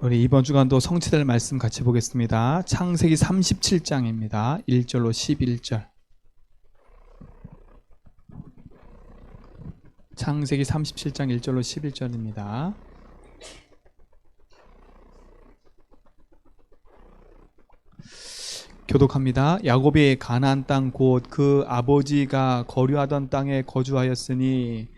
우리 이번 주간도 성취될 말씀 같이 보겠습니다. 창세기 37장입니다. 1절로 11절. 창세기 37장 1절로 11절입니다. 교독합니다. 야곱이 가나안 땅 곧 그 아버지가 거류하던 땅에 거주하였으니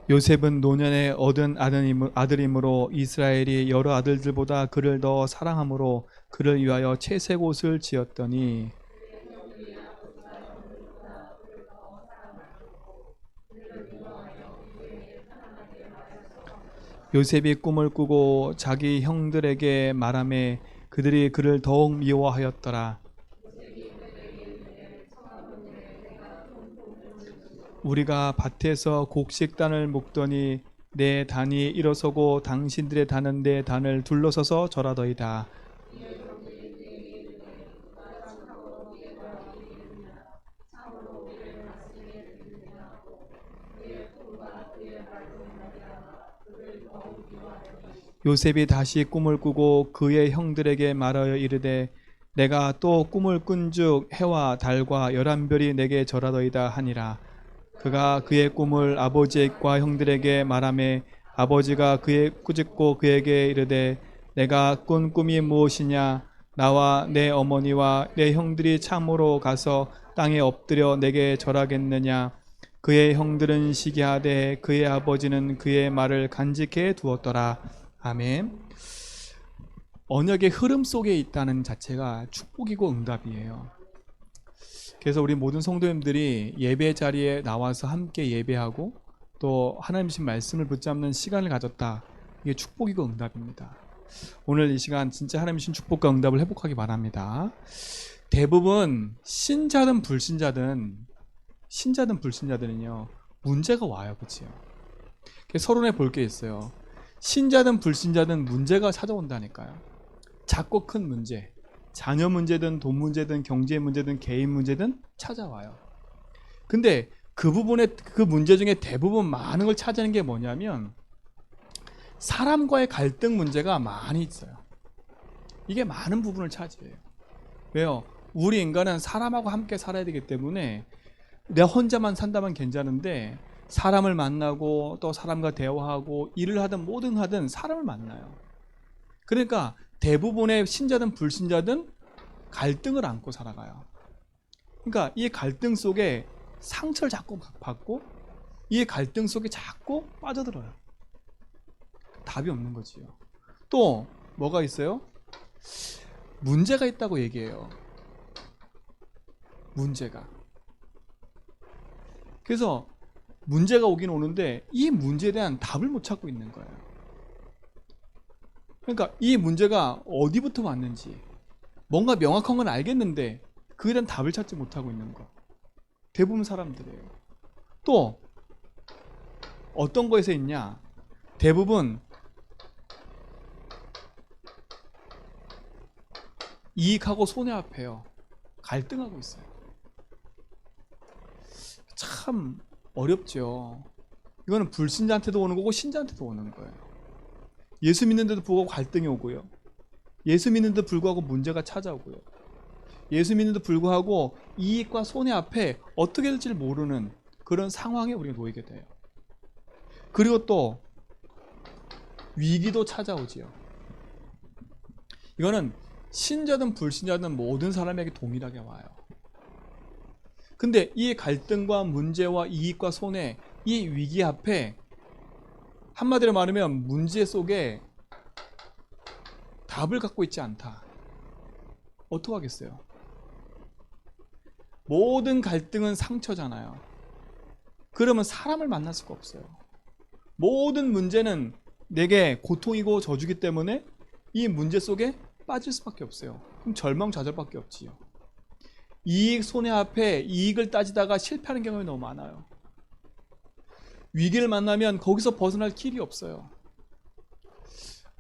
요셉은 노년에 얻은 아들이므로 이스라엘이 여러 아들들보다 그를 더 사랑함으로 그를 위하여 채색 옷을 지었더니 요셉이 꿈을 꾸고 자기 형들에게 말하매 그들이 그를 더욱 미워하였더라. 우리가 밭에서 곡식단을 묶더니 내 단이 일어서고 당신들의 단은 내 단을 둘러서서 절하더이다. 요셉이 다시 꿈을 꾸고 그의 형들에게 말하여 이르되 내가 또 꿈을 꾼즉 해와 달과 11별이 내게 절하더이다 하니라. 그가 그의 꿈을 아버지과 형들에게 말하매 아버지가 그의 꾸짖고 그에게 이르되 내가 꾼 꿈이 무엇이냐? 나와 내 어머니와 내 형들이 참으로 가서 땅에 엎드려 내게 절하겠느냐? 그의 형들은 시기하되 그의 아버지는 그의 말을 간직해 두었더라. 아멘. 언약의 흐름 속에 있다는 자체가 축복이고 응답이에요. 그래서 우리 모든 성도님들이 예배 자리에 나와서 함께 예배하고 또 하나님의 말씀을 붙잡는 시간을 가졌다. 이게 축복이고 응답입니다. 오늘 이 시간 진짜 하나님의 축복과 응답을 회복하기 바랍니다. 대부분 신자든 불신자든은요 문제가 와요. 그치요? 서론에 볼 게 있어요. 신자든 불신자든 문제가 찾아온다니까요. 작고 큰 문제, 자녀 문제든 돈 문제든 경제 문제든 개인 문제든 찾아와요. 근데 그 문제 중에 대부분 많은 걸 차지하는 게 뭐냐면 사람과의 갈등 문제가 많이 있어요. 이게 많은 부분을 차지해요. 왜요? 우리 인간은 사람하고 함께 살아야 되기 때문에 내가 혼자만 산다면 괜찮은데 사람을 만나고 또 사람과 대화하고 일을 하든 뭐든 하든 사람을 만나요. 그러니까 대부분의 신자든 불신자든 갈등을 안고 살아가요. 그러니까 이 갈등 속에 상처를 자꾸 받고 이 갈등 속에 자꾸 빠져들어요. 답이 없는 거지요. 또 뭐가 있어요? 문제가 있다고 얘기해요. 문제가. 그래서 문제가 오긴 오는데 이 문제에 대한 답을 못 찾고 있는 거예요. 그러니까 이 문제가 어디부터 왔는지 뭔가 명확한 건 알겠는데 그에 대한 답을 찾지 못하고 있는 거. 대부분 사람들이에요. 또 어떤 거에서 있냐? 대부분 이익하고 손해 앞에요. 갈등하고 있어요. 참 어렵죠. 이거는 불신자한테도 오는 거고 신자한테도 오는 거예요. 예수 믿는데도 불구하고 갈등이 오고요. 예수 믿는데도 불구하고 문제가 찾아오고요. 예수 믿는데도 불구하고 이익과 손해 앞에 어떻게 될지를 모르는 그런 상황에 우리가 놓이게 돼요. 그리고 또 위기도 찾아오지요. 이거는 신자든 불신자든 모든 사람에게 동일하게 와요. 근데 이 갈등과 문제와 이익과 손해, 이 위기 앞에 한마디로 말하면 문제 속에 답을 갖고 있지 않다. 어떡하겠어요? 모든 갈등은 상처잖아요. 그러면 사람을 만날 수가 없어요. 모든 문제는 내게 고통이고 저주기 때문에 이 문제 속에 빠질 수밖에 없어요. 그럼 절망좌절밖에 없지요. 이익 손해 앞에 이익을 따지다가 실패하는 경우가 너무 많아요. 위기를 만나면 거기서 벗어날 길이 없어요.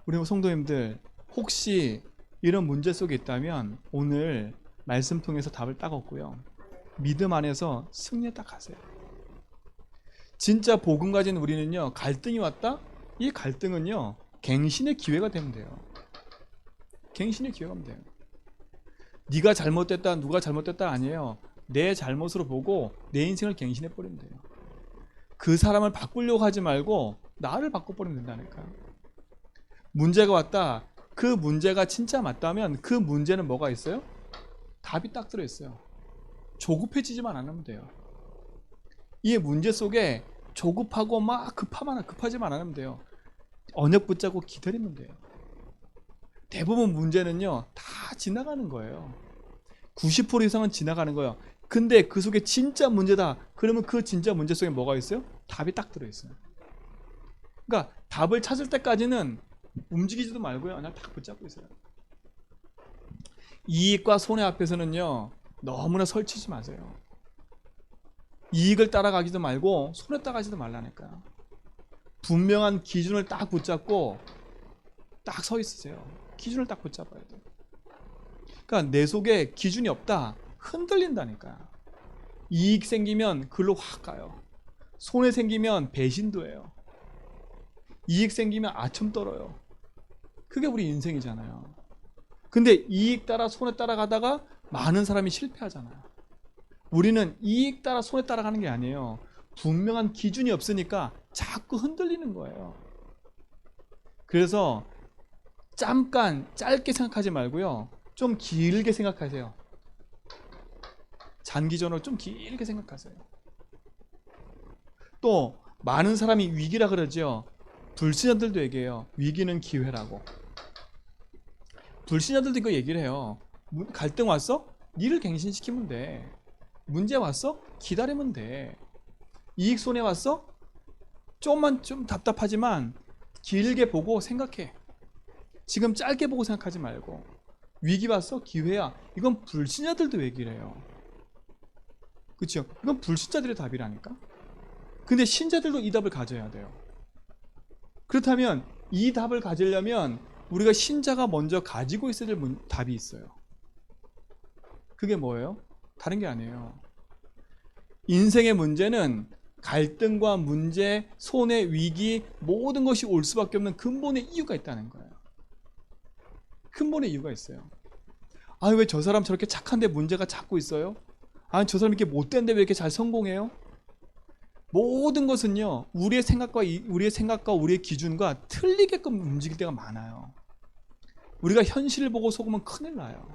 우리 성도님들 혹시 이런 문제 속에 있다면 오늘 말씀 통해서 답을 딱 얻고요. 믿음 안에서 승리에 딱 하세요. 진짜 복음 가진 우리는요. 갈등이 왔다? 이 갈등은요. 갱신의 기회가 되면 돼요. 갱신의 기회가 되면 돼요. 네가 잘못됐다, 누가 잘못됐다 아니에요. 내 잘못으로 보고 내 인생을 갱신해 버리면 돼요. 그 사람을 바꾸려고 하지 말고 나를 바꿔버리면 된다니까요. 문제가 왔다. 그 문제가 진짜 맞다면 그 문제는 뭐가 있어요? 답이 딱 들어있어요. 조급해지지만 않으면 돼요. 이 문제 속에 조급하고 막 급하지만 않으면 돼요. 언역 붙잡고 기다리면 돼요. 대부분 문제는요 다 지나가는 거예요. 90% 이상은 지나가는 거예요. 근데 그 속에 진짜 문제다. 그러면 그 진짜 문제 속에 뭐가 있어요? 답이 딱 들어있어요. 그러니까 답을 찾을 때까지는 움직이지도 말고요. 그냥 딱 붙잡고 있어요. 이익과 손해 앞에서는요 너무나 설치지 마세요. 이익을 따라가기도 말고 손해 따라가지도 말라니까요. 분명한 기준을 딱 붙잡고 딱 서 있으세요. 기준을 딱 붙잡아야 돼요. 그러니까 내 속에 기준이 없다. 흔들린다니까요. 이익 생기면 글로 확 가요. 손해 생기면 배신도예요. 이익 생기면 아첨 떨어요. 그게 우리 인생이잖아요. 근데 이익 따라 손해 따라가다가 많은 사람이 실패하잖아요. 우리는 이익 따라 손해 따라가는 게 아니에요. 분명한 기준이 없으니까 자꾸 흔들리는 거예요. 그래서 잠깐 짧게 생각하지 말고요. 좀 길게 생각하세요. 장기전으로 좀 길게 생각하세요. 또 많은 사람이 위기라 그러죠. 불신자들도 얘기해요. 위기는 기회라고. 불신자들도 이거 얘기를 해요. 갈등 왔어? 니를 갱신시키면 돼. 문제 왔어? 기다리면 돼. 이익 손해 왔어? 좀 답답하지만 길게 보고 생각해. 지금 짧게 보고 생각하지 말고. 위기 왔어? 기회야. 이건 불신자들도 얘기를 해요. 그렇죠? 이건 불신자들의 답이라니까. 근데 신자들도 이 답을 가져야 돼요. 그렇다면 이 답을 가지려면 우리가 신자가 먼저 가지고 있어야 될 답이 있어요. 그게 뭐예요? 다른 게 아니에요. 인생의 문제는 갈등과 문제, 손해, 위기 모든 것이 올 수밖에 없는 근본의 이유가 있다는 거예요. 근본의 이유가 있어요. 아, 왜 저 사람 저렇게 착한데 문제가 자꾸 있어요? 아, 저 사람 이렇게 못된데 왜 이렇게 잘 성공해요? 모든 것은요, 우리의 생각과 우리의 기준과 틀리게끔 움직일 때가 많아요. 우리가 현실을 보고 속으면 큰일 나요.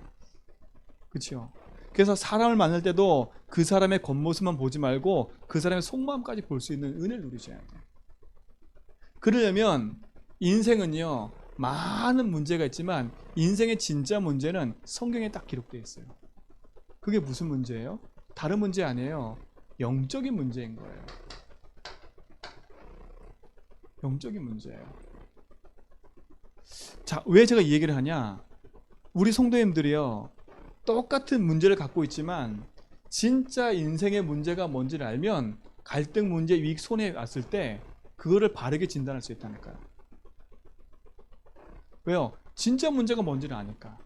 그렇죠? 그래서 사람을 만날 때도 그 사람의 겉모습만 보지 말고 그 사람의 속마음까지 볼 수 있는 은혜를 누리셔야 돼요. 그러려면 인생은요, 많은 문제가 있지만 인생의 진짜 문제는 성경에 딱 기록되어 있어요. 그게 무슨 문제예요? 다른 문제 아니에요. 영적인 문제인 거예요. 영적인 문제예요. 자, 왜 제가 이 얘기를 하냐? 우리 성도님들이요, 똑같은 문제를 갖고 있지만 진짜 인생의 문제가 뭔지를 알면 갈등 문제, 위익, 손해 왔을 때 그거를 바르게 진단할 수 있다니까요. 왜요? 진짜 문제가 뭔지를 아니까.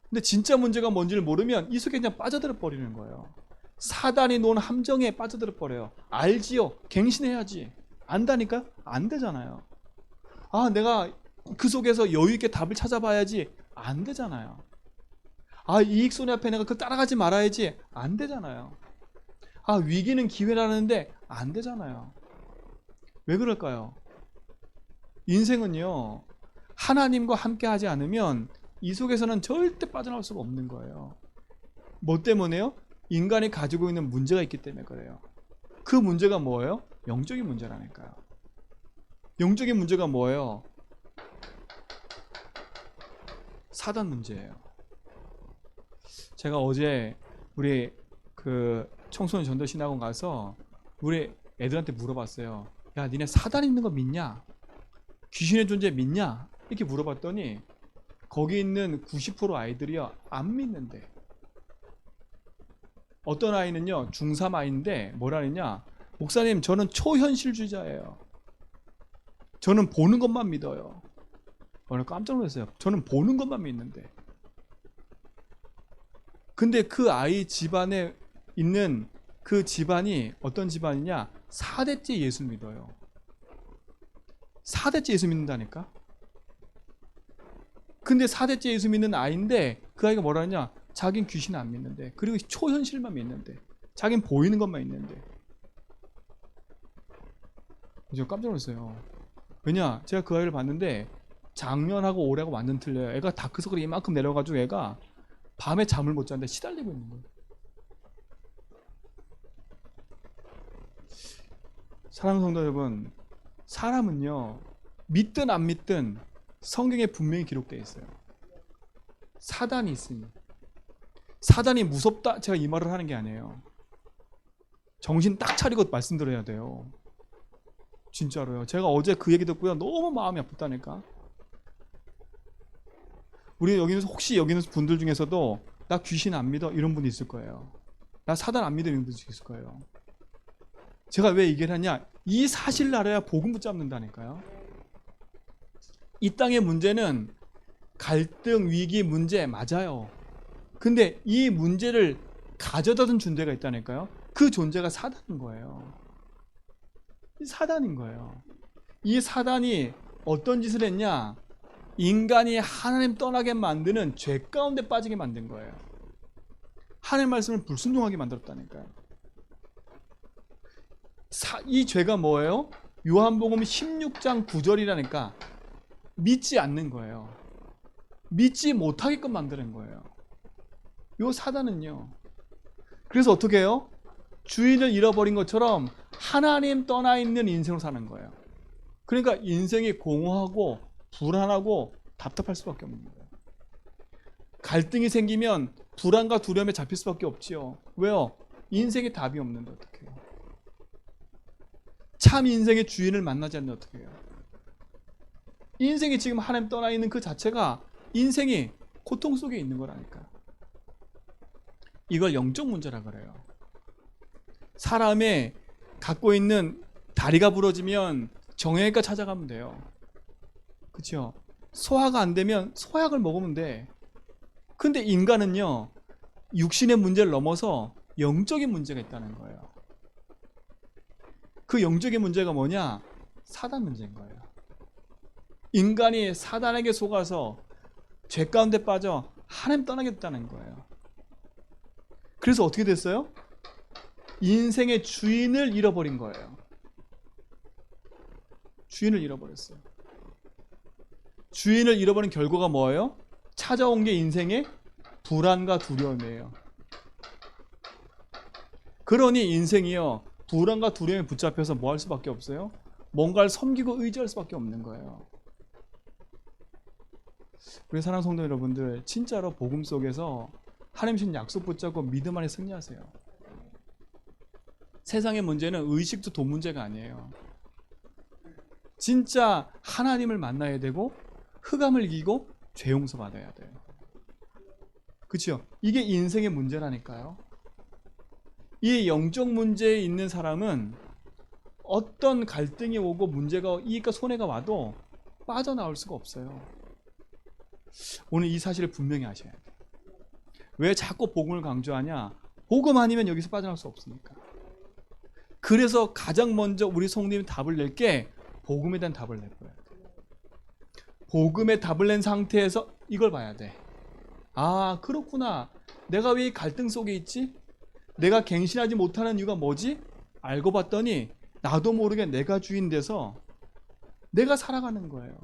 근데 진짜 문제가 뭔지를 모르면 이 속에 그냥 빠져들어 버리는 거예요. 사단이 놓은 함정에 빠져들어 버려요. 알지요? 갱신해야지. 안다니까? 안 되잖아요. 아, 내가 그 속에서 여유 있게 답을 찾아봐야지. 안 되잖아요. 아, 이익 손해 앞에 내가 그걸 따라가지 말아야지. 안 되잖아요. 아, 위기는 기회라는데 안 되잖아요. 왜 그럴까요? 인생은요, 하나님과 함께 하지 않으면 이 속에서는 절대 빠져나올 수가 없는 거예요. 뭐 때문에요? 인간이 가지고 있는 문제가 있기 때문에 그래요. 그 문제가 뭐예요? 영적인 문제라니까요. 영적인 문제가 뭐예요? 사단 문제예요. 제가 어제 우리 그 청소년 전도신학원 가서 우리 애들한테 물어봤어요. 야, 니네 사단 있는 거 믿냐? 귀신의 존재 믿냐? 이렇게 물어봤더니 거기 있는 90% 아이들이요, 안 믿는데. 어떤 아이는요, 중3 아이인데 뭐라 했냐? 목사님, 저는 초현실주의자예요. 저는 보는 것만 믿어요. 오늘 깜짝 놀랐어요. 저는 보는 것만 믿는데. 근데 그 아이 집안에 있는 그 집안이 어떤 집안이냐? 4대째 예수 믿어요. 4대째 예수 믿는다니까? 근데 4대째 예수 믿는 아이인데 그 아이가 뭐라 하냐? 자긴 귀신 안 믿는데, 그리고 초현실만 믿는데, 자긴 보이는 것만 있는데. 저 깜짝 놀랐어요. 왜냐? 제가 그 아이를 봤는데 작년하고 올해하고 완전 틀려요. 애가 다크서클이 이만큼 내려가지고 애가 밤에 잠을 못 자는데 시달리고 있는 거예요. 사랑하는 성도 여러분, 사람은요, 믿든 안 믿든 성경에 분명히 기록되어 있어요. 사단이 있으니. 사단이 무섭다 제가 이 말을 하는 게 아니에요. 정신 딱 차리고 말씀드려야 돼요. 진짜로요. 제가 어제 그 얘기 듣고요, 너무 마음이 아팠다니까. 우리 여기서 혹시 여기는 분들 중에서도 나 귀신 안 믿어 이런 분이 있을 거예요. 나 사단 안 믿어 이런 분이 있을 거예요. 제가 왜 얘기를 하냐? 이 사실을 알아야 복음 붙잡는다니까요. 이 땅의 문제는 갈등, 위기, 문제 맞아요. 근데 이 문제를 가져다 준 존재가 있다니까요. 그 존재가 사단인 거예요. 사단인 거예요. 이 사단이 어떤 짓을 했냐? 인간이 하나님 떠나게 만드는 죄 가운데 빠지게 만든 거예요. 하나님 말씀을 불순종하게 만들었다니까요. 이 죄가 뭐예요? 요한복음 16장 9절이라니까 믿지 않는 거예요. 믿지 못하게끔 만드는 거예요. 요 사단은요. 그래서 어떻게 해요? 주인을 잃어버린 것처럼 하나님 떠나 있는 인생으로 사는 거예요. 그러니까 인생이 공허하고 불안하고 답답할 수밖에 없는 거예요. 갈등이 생기면 불안과 두려움에 잡힐 수밖에 없지요. 왜요? 인생에 답이 없는데 어떻게 해요? 참 인생의 주인을 만나지 않는데 어떻게 해요? 인생이 지금 하나님 떠나 있는 그 자체가 인생이 고통 속에 있는 거라니까. 이걸 영적 문제라 그래요. 사람의 갖고 있는 다리가 부러지면 정형외과 찾아가면 돼요. 그렇죠? 소화가 안 되면 소약을 먹으면 돼. 근데 인간은요, 육신의 문제를 넘어서 영적인 문제가 있다는 거예요. 그 영적인 문제가 뭐냐? 사단 문제인 거예요. 인간이 사단에게 속아서 죄 가운데 빠져 하나님 떠나게 됐다는 거예요. 그래서 어떻게 됐어요? 인생의 주인을 잃어버린 거예요. 주인을 잃어버렸어요. 주인을 잃어버린 결과가 뭐예요? 찾아온 게 인생의 불안과 두려움이에요. 그러니 인생이요, 불안과 두려움에 붙잡혀서 뭐 할 수밖에 없어요? 뭔가를 섬기고 의지할 수밖에 없는 거예요. 우리 사랑하는 성도 여러분들, 진짜로 복음 속에서 하나님 주신 약속 붙잡고 믿음 안에 승리하세요. 세상의 문제는 의식도 돈 문제가 아니에요. 진짜 하나님을 만나야 되고 흑암을 이기고 죄 용서 받아야 돼요. 그렇죠? 이게 인생의 문제라니까요. 이 영적 문제에 있는 사람은 어떤 갈등이 오고 문제가 이익과 손해가 와도 빠져나올 수가 없어요. 오늘 이 사실을 분명히 아셔야 돼요. 왜 자꾸 복음을 강조하냐? 복음 아니면 여기서 빠져나올 수 없으니까. 그래서 가장 먼저 우리 성도님이 답을 낼 게 복음에 대한 답을 내버려야 돼. 복음의 답을 낸 상태에서 이걸 봐야 돼. 아, 그렇구나. 내가 왜 이 갈등 속에 있지? 내가 갱신하지 못하는 이유가 뭐지? 알고 봤더니 나도 모르게 내가 주인 돼서 내가 살아가는 거예요.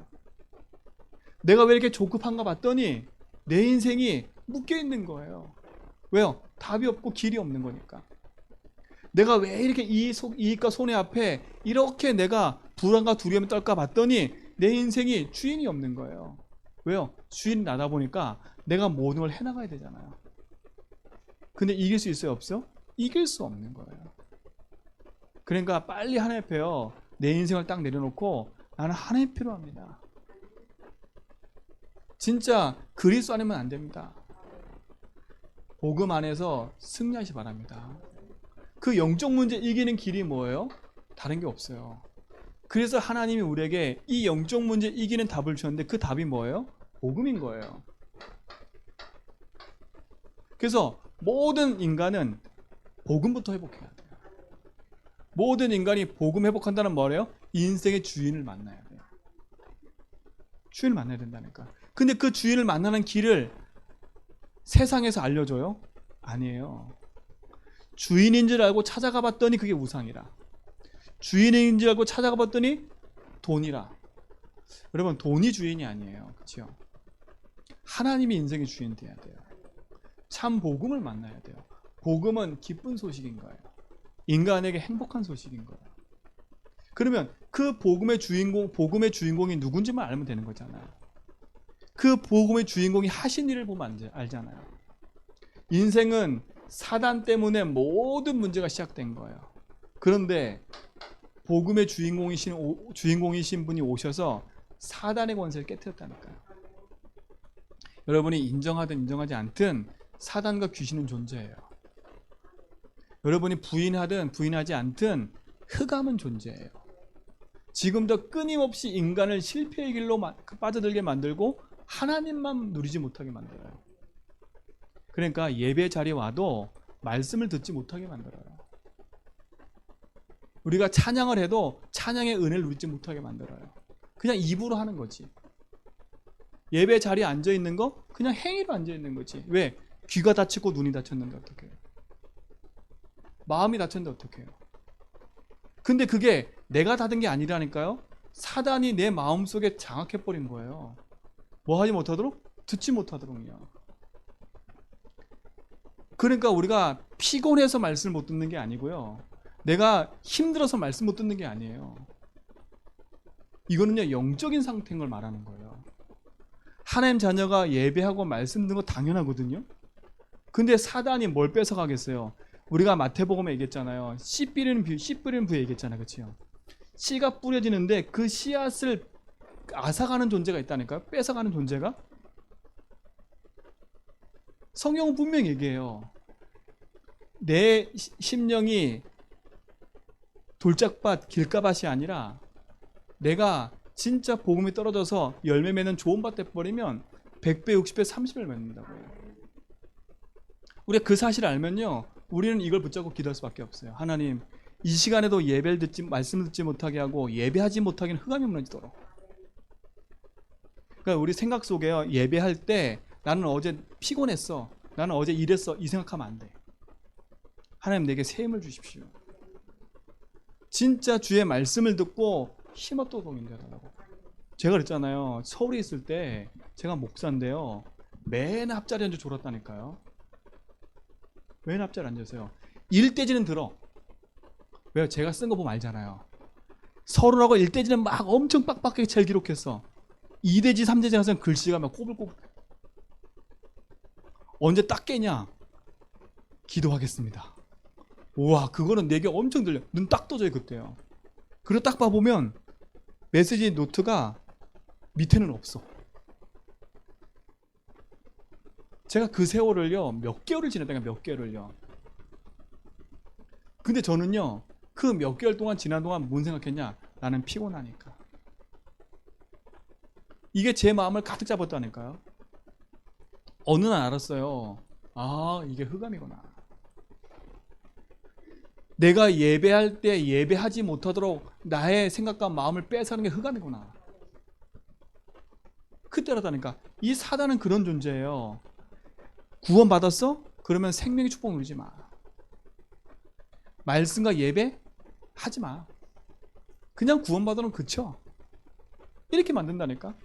내가 왜 이렇게 조급한가 봤더니 내 인생이 묶여 있는 거예요. 왜요? 답이 없고 길이 없는 거니까. 내가 왜 이렇게 이익과 손해 앞에 이렇게 내가 불안과 두려움에 떨까 봤더니 내 인생이 주인이 없는 거예요. 왜요? 주인이 나다 보니까 내가 모든 걸 해나가야 되잖아요. 근데 이길 수 있어요? 없어요? 이길 수 없는 거예요. 그러니까 빨리 하나님 앞에요, 내 인생을 딱 내려놓고 나는 하나님 필요합니다. 진짜 그리스도 아니면 안 됩니다. 복음 안에서 승리하시 바랍니다. 그 영적 문제 이기는 길이 뭐예요? 다른 게 없어요. 그래서 하나님이 우리에게 이 영적 문제 이기는 답을 주셨는데 그 답이 뭐예요? 복음인 거예요. 그래서 모든 인간은 복음부터 회복해야 돼요. 모든 인간이 복음 회복한다는 뭐예요? 인생의 주인을 만나야 돼요. 주인을 만나야 된다니까. 근데 그 주인을 만나는 길을 세상에서 알려줘요? 아니에요. 주인인 줄 알고 찾아가 봤더니 그게 우상이라. 주인인 줄 알고 찾아가 봤더니 돈이라. 여러분, 돈이 주인이 아니에요. 그렇죠? 하나님이 인생의 주인 돼야 돼요. 참 복음을 만나야 돼요. 복음은 기쁜 소식인 거예요. 인간에게 행복한 소식인 거예요. 그러면 그 복음의 주인공이 누군지만 알면 되는 거잖아요. 그 복음의 주인공이 하신 일을 보면 알잖아요. 인생은 사단 때문에 모든 문제가 시작된 거예요. 그런데 복음의 주인공이신 분이 오셔서 사단의 권세를 깨뜨렸다니까요. 여러분이 인정하든 인정하지 않든 사단과 귀신은 존재해요. 여러분이 부인하든 부인하지 않든 흑암은 존재해요. 지금도 끊임없이 인간을 실패의 길로 빠져들게 만들고 하나님만 누리지 못하게 만들어요. 그러니까 예배 자리에 와도 말씀을 듣지 못하게 만들어요. 우리가 찬양을 해도 찬양의 은혜를 누리지 못하게 만들어요. 그냥 입으로 하는 거지. 예배 자리에 앉아있는 거 그냥 행위로 앉아있는 거지. 왜? 귀가 다치고 눈이 다쳤는데 어떡해요? 마음이 다쳤는데 어떡해요? 근데 그게 내가 닫은 게 아니라니까요. 사단이 내 마음속에 장악해버린 거예요. 뭐 하지 못하도록? 듣지 못하도록요. 그러니까 우리가 피곤해서 말씀을 못 듣는 게 아니고요. 내가 힘들어서 말씀 못 듣는 게 아니에요. 이거는요, 영적인 상태인 걸 말하는 거예요. 하나님 자녀가 예배하고 말씀 듣는 거 당연하거든요. 근데 사단이 뭘 뺏어가겠어요? 우리가 마태복음에 얘기했잖아요. 씨 뿌리는 부에 얘기했잖아요. 그렇죠? 씨가 뿌려지는데 그 씨앗을 앗아가는 존재가 있다니까요. 뺏어가는 존재가. 성경은 분명히 얘기해요. 내 심령이 돌짝밭, 길가밭이 아니라 내가 진짜 복음이 떨어져서 열매 맺는 좋은 밭 돼버리면 100배, 60배, 30배를 맺는다고요. 우리가 그 사실을 알면요, 우리는 이걸 붙잡고 기도할 수밖에 없어요. 하나님, 이 시간에도 말씀을 듣지 못하게 하고 예배하지 못하게는 흑암이 무너지도록. 그러니까 우리 생각 속에요, 예배할 때 나는 어제 피곤했어, 나는 어제 이랬어, 이 생각하면 안 돼. 하나님, 내게 새 힘을 주십시오. 진짜 주의 말씀을 듣고 힘없도록 인도해달라고. 제가 그랬잖아요. 서울에 있을 때 제가 목사인데요, 맨 앞자리 앉아 졸았다니까요. 맨 앞자리 앉아서요. 일대지는 들어. 왜요? 제가 쓴 거 보면 알잖아요. 서론하고 일대지는 막 엄청 빡빡하게 잘 기록했어. 2대지, 3대지 가서는 글씨가 막 꼬불꼬불. 언제 딱 깨냐? 기도하겠습니다. 우와, 그거는 내게 엄청 들려. 눈 딱 떠져요, 그때요. 그리고 딱 봐보면 메시지 노트가 밑에는 없어. 제가 그 세월을요, 몇 개월을 지냈다니까, 몇 개월을요. 근데 저는요, 그 몇 개월 동안 지난 동안 뭔 생각했냐? 나는 피곤하니까. 이게 제 마음을 가득 잡았다니까요. 어느 날 알았어요. 아, 이게 흑암이구나. 내가 예배할 때 예배하지 못하도록 나의 생각과 마음을 뺏어가는 게 흑암이구나. 그때라다니까. 이 사단은 그런 존재예요. 구원 받았어? 그러면 생명의 축복 누리지 마. 말씀과 예배? 하지 마. 그냥 구원 받으면 그쳐. 이렇게 만든다니까.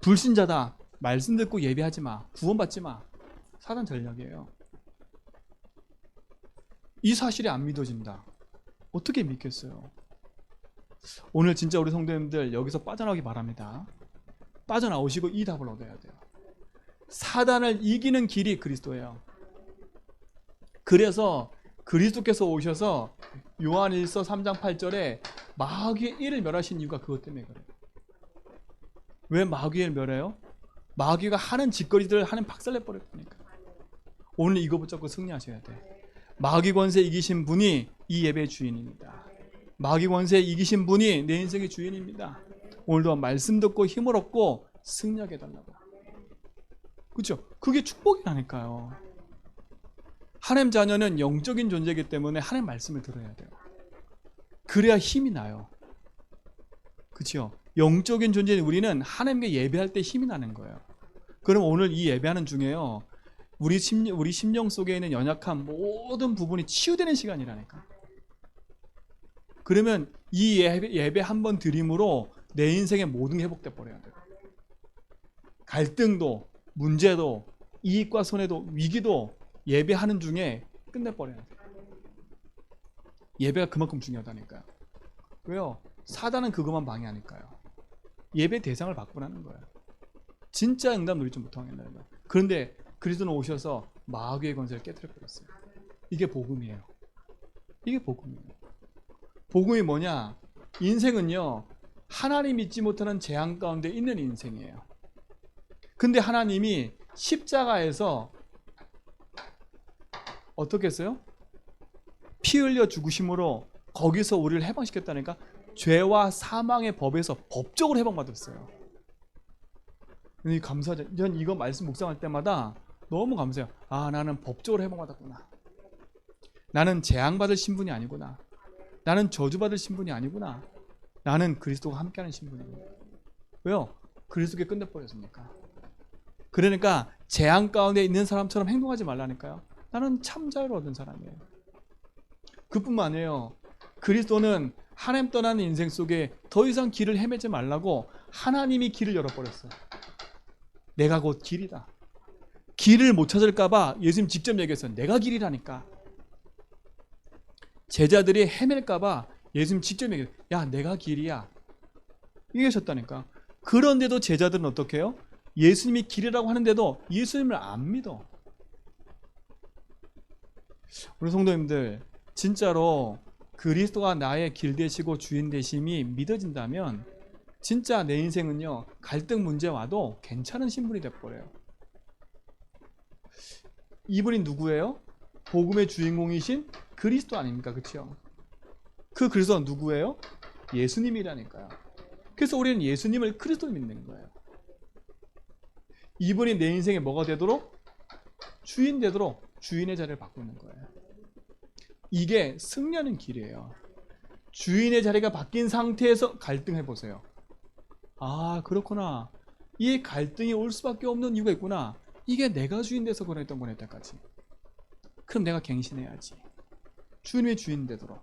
불신자다. 말씀 듣고 예배하지 마. 구원 받지 마. 사단 전략이에요. 이 사실이 안 믿어진다. 어떻게 믿겠어요? 오늘 진짜 우리 성도님들 여기서 빠져나오기 바랍니다. 빠져나오시고 이 답을 얻어야 돼요. 사단을 이기는 길이 그리스도예요. 그래서 그리스도께서 오셔서 요한일서 3장 8절에 마귀의 일을 멸하신 이유가 그것 때문에 그래요. 왜 마귀를 멸해요? 마귀가 하는 짓거리들을 하는 박살내 버렸으니까. 오늘 이거 붙잡고 승리하셔야 돼. 마귀 권세 이기신 분이 이 예배의 주인입니다. 마귀 권세에 이기신 분이 내 인생의 주인입니다. 오늘도 말씀 듣고 힘을 얻고 승리하게 해달라고. 그렇죠? 그게 축복이라니까요. 하나님 자녀는 영적인 존재이기 때문에 하나님 말씀을 들어야 돼요. 그래야 힘이 나요. 그렇죠? 영적인 존재인 우리는 하나님께 예배할 때 힘이 나는 거예요. 그럼 오늘 이 예배하는 중에요, 우리 심령 속에 있는 연약한 모든 부분이 치유되는 시간이라니까. 그러면 이 예배 한 번 드림으로 내 인생의 모든 게 회복돼 버려야 돼요. 갈등도, 문제도, 이익과 손해도, 위기도 예배하는 중에 끝내버려야 돼요. 예배가 그만큼 중요하다니까요. 왜요? 사단은 그것만 방해하니까요. 예배 대상을 바꾸라는 거예요. 진짜 응답 누리지 못하겠다는 거예요. 그런데 그리스도는 오셔서 마귀의 권세를 깨뜨려 버렸어요. 이게 복음이에요. 이게 복음이에요. 복음이 뭐냐? 인생은요, 하나님 믿지 못하는 재앙 가운데 있는 인생이에요. 근데 하나님이 십자가에서 어떻게 했어요? 피 흘려 죽으심으로 거기서 우리를 해방시켰다니까. 죄와 사망의 법에서 법적으로 해방받았어요. 감사하죠. 전 이거 말씀 묵상할 때마다 너무 감사해요. 아, 나는 법적으로 해방받았구나. 나는 재앙받을 신분이 아니구나. 나는 저주받을 신분이 아니구나. 나는 그리스도와 함께하는 신분이구나. 왜요? 그리스도께 끝내버렸습니까? 그러니까 재앙 가운데 있는 사람처럼 행동하지 말라니까요. 나는 참 자유를 얻은 사람이에요. 그뿐만 아니에요. 그리스도는 하나님 떠나는 인생 속에 더 이상 길을 헤매지 말라고 하나님이 길을 열어버렸어요. 내가 곧 길이다. 길을 못 찾을까봐 예수님 직접 얘기했어요. 내가 길이라니까. 제자들이 헤맬까봐 예수님 직접 얘기했어요. 야, 내가 길이야. 얘기하셨다니까. 그런데도 제자들은 어떻게 해요? 예수님이 길이라고 하는데도 예수님을 안 믿어. 우리 성도님들, 진짜로 그리스도가 나의 길 되시고 주인 되심이 믿어진다면 진짜 내 인생은요, 갈등 문제 와도 괜찮은 신분이 돼버려요. 이분이 누구예요? 복음의 주인공이신 그리스도 아닙니까? 그렇죠? 그 그리스도는 누구예요? 예수님이라니까요. 그래서 우리는 예수님을 그리스도를 믿는 거예요. 이분이 내 인생에 뭐가 되도록? 주인 되도록 주인의 자리를 바꾸는 거예요. 이게 승리하는 길이에요. 주인의 자리가 바뀐 상태에서 갈등해 보세요. 아, 그렇구나. 이 갈등이 올 수밖에 없는 이유가 있구나. 이게 내가 주인 돼서 그랬던 거네, 때까지. 그럼 내가 갱신해야지. 주님의 주인 되도록.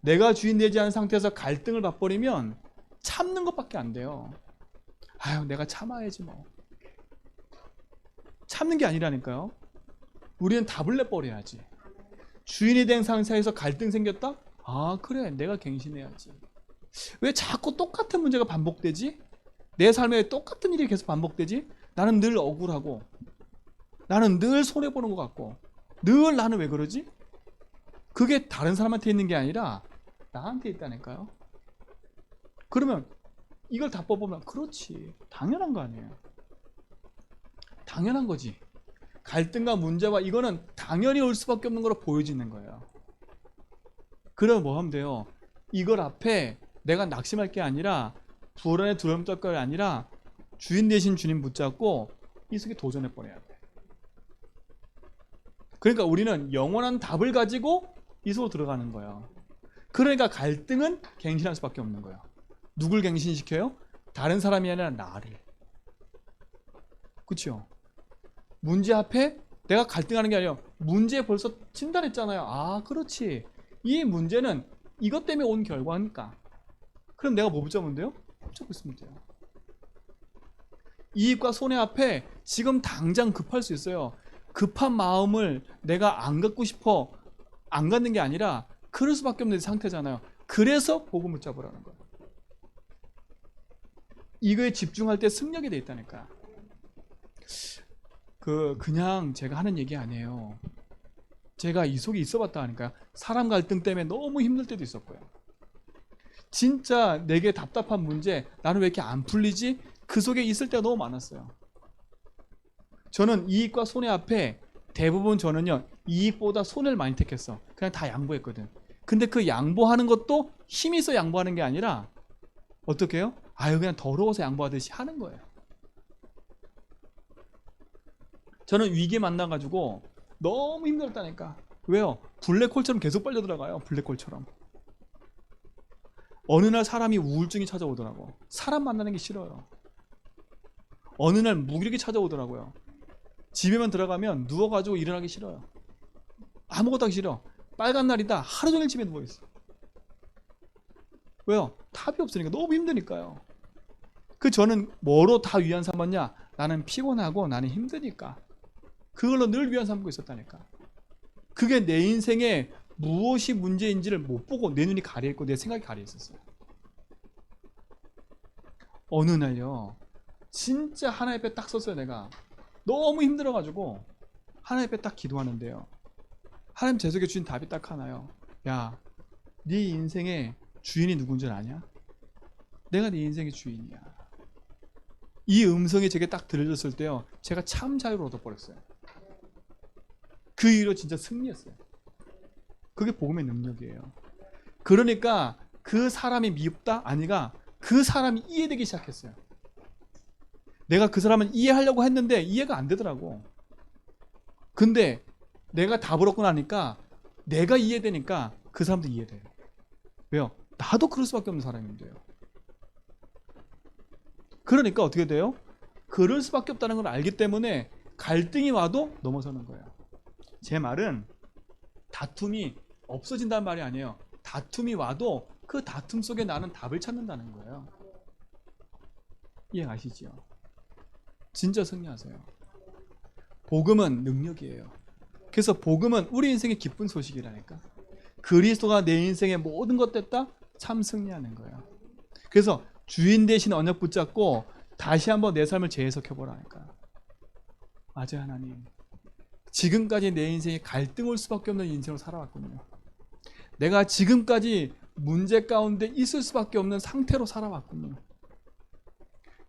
내가 주인 되지 않은 상태에서 갈등을 맛버리면 참는 것밖에 안 돼요. 아유, 내가 참아야지 뭐. 참는 게 아니라니까요. 우리는 답을 내버려야지. 주인이 된 상태에서 갈등 생겼다? 아, 그래, 내가 갱신해야지. 왜 자꾸 똑같은 문제가 반복되지? 내 삶에 똑같은 일이 계속 반복되지? 나는 늘 억울하고, 나는 늘 손해보는 것 같고, 늘 나는 왜 그러지? 그게 다른 사람한테 있는 게 아니라 나한테 있다니까요. 그러면 이걸 다 뽑으면 그렇지, 당연한 거 아니에요. 당연한 거지. 갈등과 문제와 이거는 당연히 올 수밖에 없는 거로 보여지는 거예요. 그럼 뭐 하면 돼요? 이걸 앞에 내가 낙심할 게 아니라, 불안에 두려움 떨 게 아니라 주인 대신 주님 붙잡고 이 속에 도전해 버려야 돼. 그러니까 우리는 영원한 답을 가지고 이 속으로 들어가는 거예요. 그러니까 갈등은 갱신할 수밖에 없는 거예요. 누굴 갱신시켜요? 다른 사람이 아니라 나를. 그렇죠? 문제 앞에 내가 갈등하는 게 아니라 문제에 벌써 진단했잖아요. 아, 그렇지. 이 문제는 이것 때문에 온 결과니까. 그럼 내가 뭐 붙잡으면 돼요? 붙잡고 있으면 돼요. 이익과 손해 앞에 지금 당장 급할 수 있어요. 급한 마음을 내가 안 갖고 싶어 안 갖는 게 아니라 그럴 수밖에 없는 상태잖아요. 그래서 복음을 붙잡으라는 거예요. 이거에 집중할 때 승리하게 돼 있다니까. 그냥 제가 하는 얘기 아니에요. 제가 이 속에 있어 봤다 하니까. 사람 갈등 때문에 너무 힘들 때도 있었고요. 진짜 내게 답답한 문제, 나는 왜 이렇게 안 풀리지? 그 속에 있을 때가 너무 많았어요. 저는 이익과 손해 앞에 대부분 저는요, 이익보다 손해를 많이 택했어. 그냥 다 양보했거든. 근데 그 양보하는 것도 힘이 있어 양보하는 게 아니라 어떻게 해요? 아유 그냥 더러워서 양보하듯이 하는 거예요. 저는 위기에 만나가지고 너무 힘들었다니까. 왜요? 블랙홀처럼 계속 빨려 들어가요. 블랙홀처럼. 어느 날 사람이 우울증이 찾아오더라고. 사람 만나는 게 싫어요. 어느 날 무기력이 찾아오더라고요. 집에만 들어가면 누워가지고 일어나기 싫어요. 아무것도 하기 싫어. 빨간 날이다. 하루 종일 집에 누워있어. 왜요? 답이 없으니까. 너무 힘드니까요. 저는 뭐로 다 위안 삼았냐? 나는 피곤하고 나는 힘드니까. 그걸로 늘 위안 삼고 있었다니까. 그게 내 인생에 무엇이 문제인지를 못 보고 내 눈이 가려있고 내 생각이 가려있었어요. 어느 날요. 진짜 하나님 앞에 딱 섰어요. 내가 너무 힘들어가지고 하나님 앞에 딱 기도하는데요. 하나님 제 속에 주신 답이 딱 하나요. 야, 네 인생의 주인이 누군 줄 아냐? 내가 네 인생의 주인이야. 이 음성이 제게 딱 들려졌을 때요. 제가 참 자유를 얻어버렸어요. 그 이후로 진짜 승리했어요. 그게 복음의 능력이에요. 그러니까 그 사람이 미흡다? 아니가 그 사람이 이해되기 시작했어요. 내가 그 사람을 이해하려고 했는데 이해가 안 되더라고. 근데 내가 답을 얻고 나니까 내가 이해되니까 그 사람도 이해돼요. 왜요? 나도 그럴 수밖에 없는 사람인데요. 그러니까 어떻게 돼요? 그럴 수밖에 없다는 걸 알기 때문에 갈등이 와도 넘어서는 거예요. 제 말은 다툼이 없어진다는 말이 아니에요. 다툼이 와도 그 다툼 속에 나는 답을 찾는다는 거예요. 이해가시죠? 진짜 승리하세요. 복음은 능력이에요. 그래서 복음은 우리 인생의 기쁜 소식이라니까. 그리스도가 내 인생의 모든 것 됐다? 참 승리하는 거예요. 그래서 주인 대신 언약 붙잡고 다시 한번 내 삶을 재해석해보라니까. 맞아요, 하나님. 지금까지 내 인생에 갈등 올 수밖에 없는 인생으로 살아왔군요. 내가 지금까지 문제 가운데 있을 수밖에 없는 상태로 살아왔군요.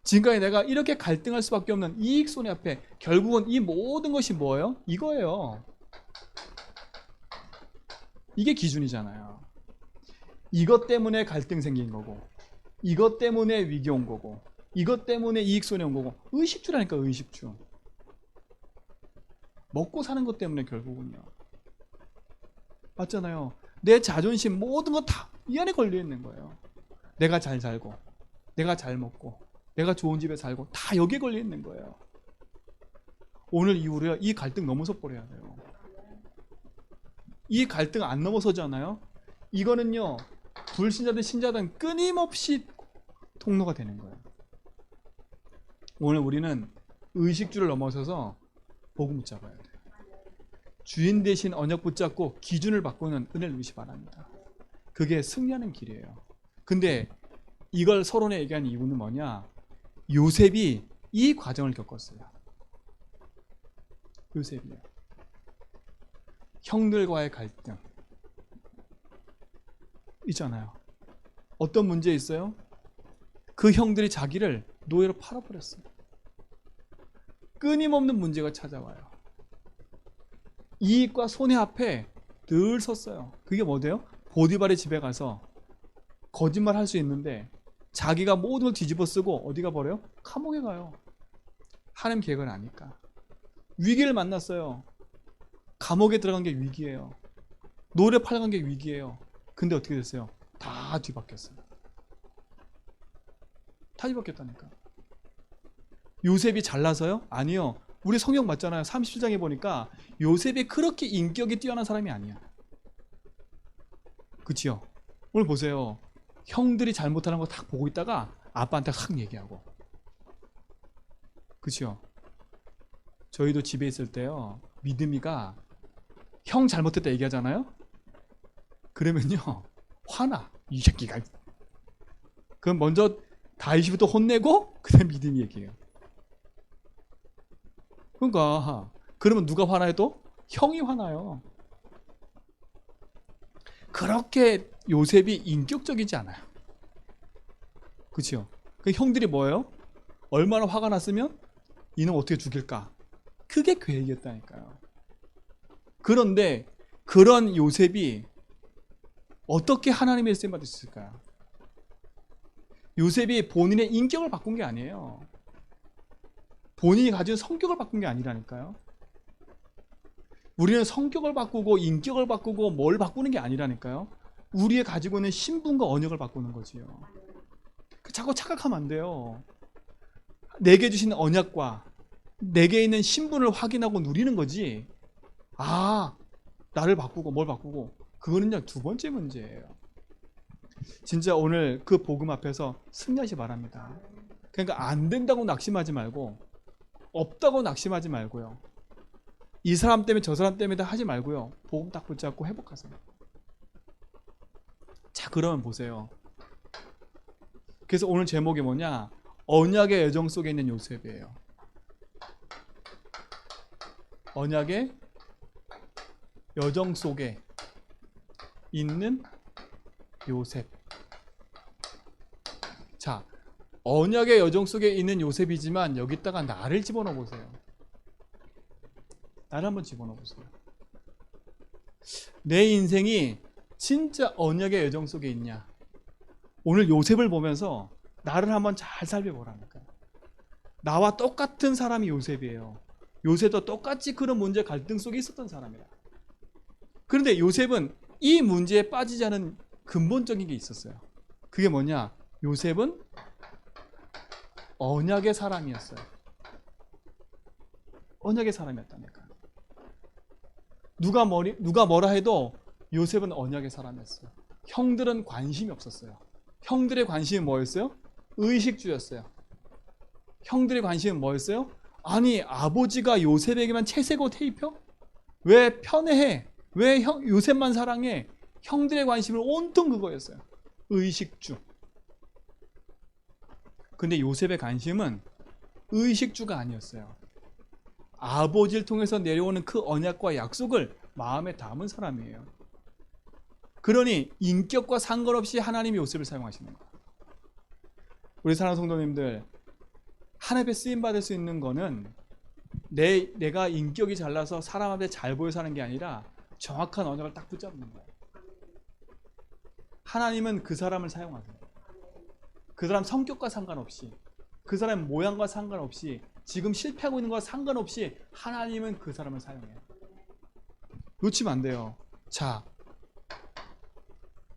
지금까지 내가 이렇게 갈등할 수밖에 없는 이익손해 앞에 결국은 이 모든 것이 뭐예요? 이거예요. 이게 기준이잖아요. 이것 때문에 갈등 생긴 거고, 이것 때문에 위기 온 거고, 이것 때문에 이익손해 온 거고. 의식주라니까. 의식주. 먹고 사는 것 때문에 결국은요. 맞잖아요. 내 자존심 모든 것 다 이 안에 걸려 있는 거예요. 내가 잘 살고, 내가 잘 먹고, 내가 좋은 집에 살고 다 여기에 걸려 있는 거예요. 오늘 이후로요. 이 갈등 넘어서 버려야 돼요. 이 갈등 안 넘어서잖아요. 이거는요. 불신자든 신자든 끊임없이 통로가 되는 거예요. 오늘 우리는 의식주를 넘어서서 복음 붙잡아야 돼요. 주인 대신 언약 붙잡고 기준을 바꾸는 은혜를 누리시 바랍니다. 그게 승리하는 길이에요. 근데 이걸 서론에 얘기한 이유는 뭐냐? 요셉이 이 과정을 겪었어요. 요셉이요. 형들과의 갈등 있잖아요. 어떤 문제 있어요? 그 형들이 자기를 노예로 팔아버렸어요. 끊임없는 문제가 찾아와요. 이익과 손해 앞에 늘 섰어요. 그게 뭐대요? 보디발의 집에 가서 거짓말 할 수 있는데 자기가 모든 걸 뒤집어 쓰고 어디 가버려요? 감옥에 가요. 하나님 계획을 아니까. 위기를 만났어요. 감옥에 들어간 게 위기예요. 노래 팔아간 게 위기예요. 근데 어떻게 됐어요? 다 뒤바뀌었어요. 다 뒤바뀌었다니까. 요셉이 잘나서요? 아니요. 우리 성경 맞잖아요. 37장에 보니까 요셉이 그렇게 인격이 뛰어난 사람이 아니야. 그치요? 오늘 보세요. 형들이 잘못하는 거 딱 보고 있다가 아빠한테 확 얘기하고. 그치요? 저희도 집에 있을 때요. 믿음이가 형 잘못했다 얘기하잖아요. 그러면요. 화나. 이 새끼가. 그럼 먼저 다윗이부터 혼내고 그다음 믿음이 얘기해요. 그러니까 그러면 누가 화나요 또? 형이 화나요. 그렇게 요셉이 인격적이지 않아요. 그렇죠? 그 형들이 뭐예요? 얼마나 화가 났으면 이놈 어떻게 죽일까? 그게 계획이었다니까요. 그런데 그런 요셉이 어떻게 하나님의 쓰임 받을 수 있을까요? 요셉이 본인의 인격을 바꾼 게 아니에요. 본인이 가진 성격을 바꾼 게 아니라니까요. 우리는 성격을 바꾸고 인격을 바꾸고 뭘 바꾸는 게 아니라니까요. 우리의 가지고 있는 신분과 언역을 바꾸는 거지요. 자꾸 착각하면 안 돼요. 내게 주신 언약과 내게 있는 신분을 확인하고 누리는 거지. 아, 나를 바꾸고 뭘 바꾸고, 그거는요 두 번째 문제예요. 진짜 오늘 그 복음 앞에서 승리하시 바랍니다. 그러니까 안 된다고 낙심하지 말고, 없다고 낙심하지 말고요, 이 사람 때문에 저 사람 때문에 하지 말고요, 복음 딱 붙잡고 회복하세요. 자, 그러면 보세요. 그래서 오늘 제목이 뭐냐? 언약의 여정 속에 있는 요셉이에요. 언약의 여정 속에 있는 요셉. 자, 언약의 여정 속에 있는 요셉이지만 여기다가 나를 집어넣어 보세요. 나를 한번 집어넣어 보세요. 내 인생이 진짜 언약의 여정 속에 있냐? 오늘 요셉을 보면서 나를 한번 잘 살펴보라니까요. 나와 똑같은 사람이 요셉이에요. 요셉도 똑같이 그런 문제 갈등 속에 있었던 사람이라. 그런데 요셉은 이 문제에 빠지지 않은 근본적인 게 있었어요. 그게 뭐냐? 요셉은 언약의 사람이었어요. 언약의 사람이었다니까. 누가 뭐라 해도 요셉은 언약의 사람이었어요. 형들은 관심이 없었어요. 형들의 관심이 뭐였어요? 의식주였어요. 형들의 관심은 뭐였어요? 아니, 아버지가 요셉에게만 채색옷 테이프? 왜 편애해? 왜 요셉만 사랑해? 형들의 관심은 온통 그거였어요. 의식주. 근데 요셉의 관심은 의식주가 아니었어요. 아버지를 통해서 내려오는 그 언약과 약속을 마음에 담은 사람이에요. 그러니 인격과 상관없이 하나님이 요셉을 사용하시는 거예요. 우리 사랑하는 성도님들, 하나님의 쓰임받을 수 있는 거는 내가 인격이 잘나서 사람 앞에 잘 보여 사는 게 아니라 정확한 언약을 딱 붙잡는 거예요. 하나님은 그 사람을 사용하세요. 그 사람 성격과 상관없이, 그 사람 모양과 상관없이, 지금 실패하고 있는 것과 상관없이 하나님은 그 사람을 사용해요. 놓치면 안 돼요. 자,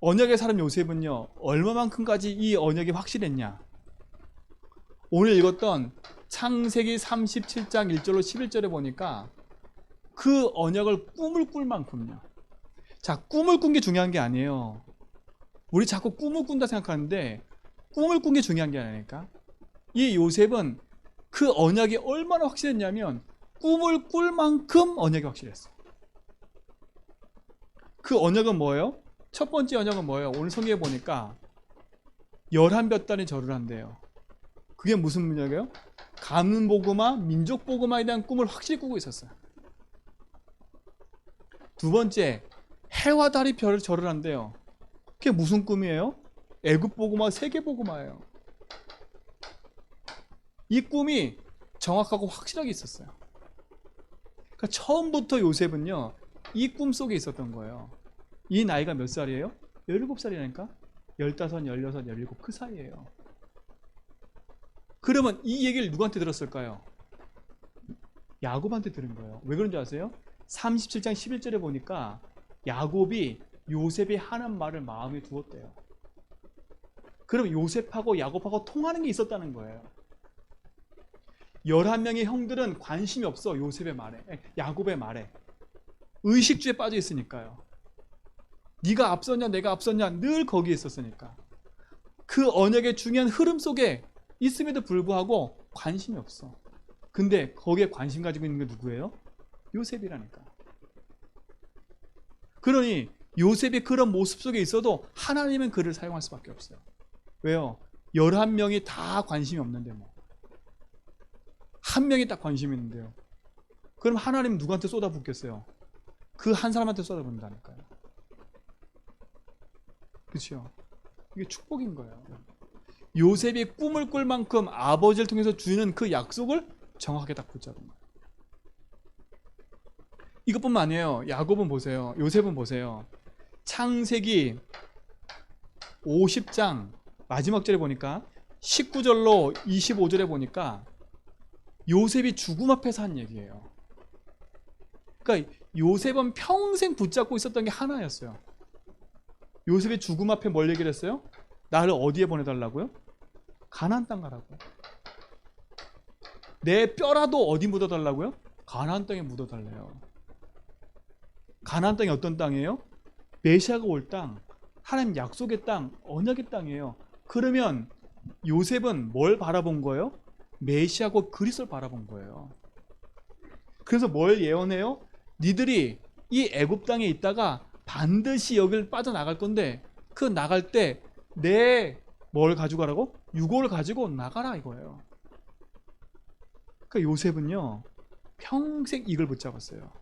언약의 사람 요셉은요, 얼마만큼까지 이 언약이 확실했냐? 오늘 읽었던 창세기 37장 1절로 11절에 보니까 그 언약을 꿈을 꿀 만큼요. 자, 꿈을 꾼 게 중요한 게 아니에요. 우리 자꾸 꿈을 꾼다 생각하는데 꿈을 꾼 게 중요한 게 아니니까. 이 요셉은 그 언약이 얼마나 확실했냐면 꿈을 꿀 만큼 언약이 확실했어요. 그 언약은 뭐예요? 첫 번째 언약은 뭐예요? 오늘 성경에 보니까 11몇 달이 절을 한대요. 그게 무슨 문약이에요? 가문 복음화, 민족 복음화에 대한 꿈을 확실히 꾸고 있었어요. 두 번째, 해와 달이 별을 절을 한대요. 그게 무슨 꿈이에요? 애굽 복음화, 세계 복음화예요. 이 꿈이 정확하고 확실하게 있었어요. 그러니까 처음부터 요셉은요, 이 꿈 속에 있었던 거예요. 이 나이가 몇 살이에요? 17살이라니까? 15, 16, 17 그 사이예요. 그러면 이 얘기를 누구한테 들었을까요? 야곱한테 들은 거예요. 왜 그런지 아세요? 37장 11절에 보니까 야곱이 요셉이 하는 말을 마음에 두었대요. 그럼 요셉하고 야곱하고 통하는 게 있었다는 거예요. 11명의 형들은 관심이 없어. 요셉의 말에, 야곱의 말에. 의식주에 빠져 있으니까요. 네가 앞섰냐 내가 앞섰냐 늘 거기에 있었으니까. 그 언약의 중요한 흐름 속에 있음에도 불구하고 관심이 없어. 근데 거기에 관심 가지고 있는 게 누구예요? 요셉이라니까. 그러니 요셉이 그런 모습 속에 있어도 하나님은 그를 사용할 수밖에 없어요. 왜요? 11명이 다 관심이 없는데 뭐. 한 명이 딱 관심이 있는데요. 그럼 하나님은 누구한테 쏟아붓겠어요? 그 한 사람한테 쏟아붓는다니까요. 그렇죠? 이게 축복인 거예요. 요셉이 꿈을 꿀 만큼 아버지를 통해서 주는 그 약속을 정확하게 딱 붙잡은 거예요. 이것뿐만 아니에요. 야곱은 보세요. 요셉은 보세요. 창세기 50장 마지막 절에 보니까 19절로 25절에 보니까 요셉이 죽음 앞에서 한 얘기예요. 그러니까 요셉은 평생 붙잡고 있었던 게 하나였어요. 요셉이 죽음 앞에 뭘 얘기를 했어요? 나를 어디에 보내달라고요? 가나안 땅 가라고. 내 뼈라도 어디 묻어달라고요? 가나안 땅에 묻어달래요. 가나안 땅이 어떤 땅이에요? 메시아가 올 땅, 하나님 약속의 땅, 언약의 땅이에요. 그러면 요셉은 뭘 바라본 거예요? 메시아고 그리스도를 바라본 거예요. 그래서 뭘 예언해요? 니들이 이 애굽 땅에 있다가 반드시 여기를 빠져나갈 건데 그 나갈 때 내 뭘 가지고 가라고? 유골을 가지고 나가라 이거예요. 그러니까 요셉은요 평생 이걸 붙잡았어요.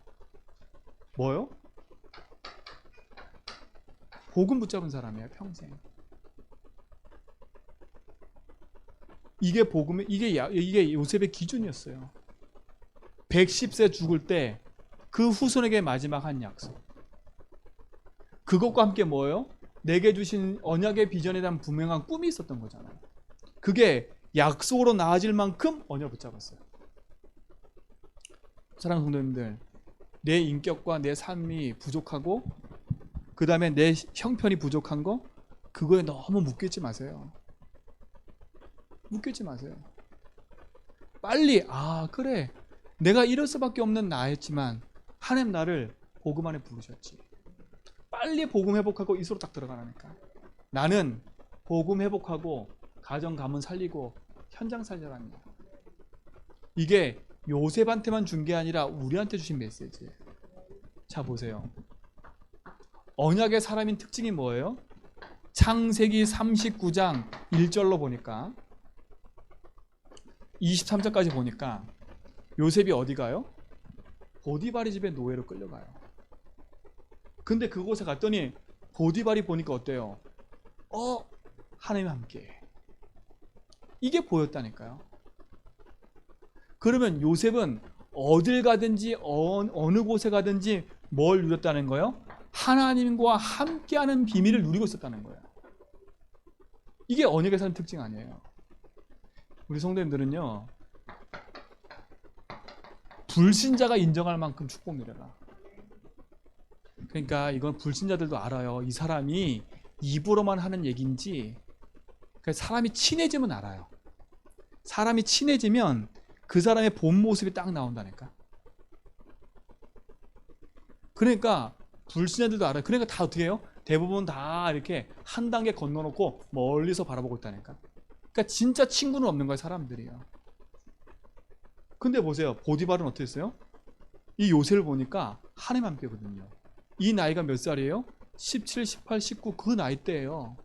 뭐요? 복음 붙잡은 사람이에요. 평생. 이게 복음의 이게 요셉의 기준이었어요. 110세 죽을 때 그 후손에게 마지막 한 약속. 그것과 함께 뭐예요? 내게 주신 언약의 비전에 대한 분명한 꿈이 있었던 거잖아요. 그게 약속으로 나아질 만큼 언약을 붙잡았어요. 사랑하는 성도님들, 내 인격과 내 삶이 부족하고 그 다음에 내 형편이 부족한 거 그거에 너무 묶이지 마세요. 묶이지 마세요. 빨리 그래 내가 이럴 수밖에 없는 나였지만 하나님 나를 복음 안에 부르셨지. 빨리 복음 회복하고 이소로 딱 들어가라니까. 나는 복음 회복하고 가정 가문 살리고 현장 살려랍니다. 이게 요셉한테만 준 게 아니라 우리한테 주신 메시지예요. 자 보세요. 언약의 사람인 특징이 뭐예요? 창세기 39장 1절로 보니까 23절까지 보니까 요셉이 어디 가요? 보디발의 집에 노예로 끌려가요. 근데 그곳에 갔더니 보디발이 보니까 어때요? 하나님 함께. 이게 보였다니까요. 그러면 요셉은 어딜 가든지 어느 곳에 가든지 뭘 누렸다는 거예요? 하나님과 함께하는 비밀을 누리고 있었다는 거예요. 이게 언약의 사람 특징 아니에요. 우리 성도님들은요 불신자가 인정할 만큼 축복 누려라. 그러니까 이건 불신자들도 알아요. 이 사람이 입으로만 하는 얘기인지 사람이 친해지면 알아요. 사람이 친해지면 그 사람의 본 모습이 딱 나온다니까. 그러니까 불신자들도 알아요. 그러니까 다 어떻게 해요? 대부분 다 이렇게 한 단계 건너놓고 멀리서 바라보고 있다니까. 그러니까 진짜 친구는 없는 거예요. 사람들이요. 근데 보세요. 보디발은 어떻게 했어요? 이 요셉을 보니까 하나님 함께거든요. 이 나이가 몇 살이에요? 17, 18, 19 그 나이대예요.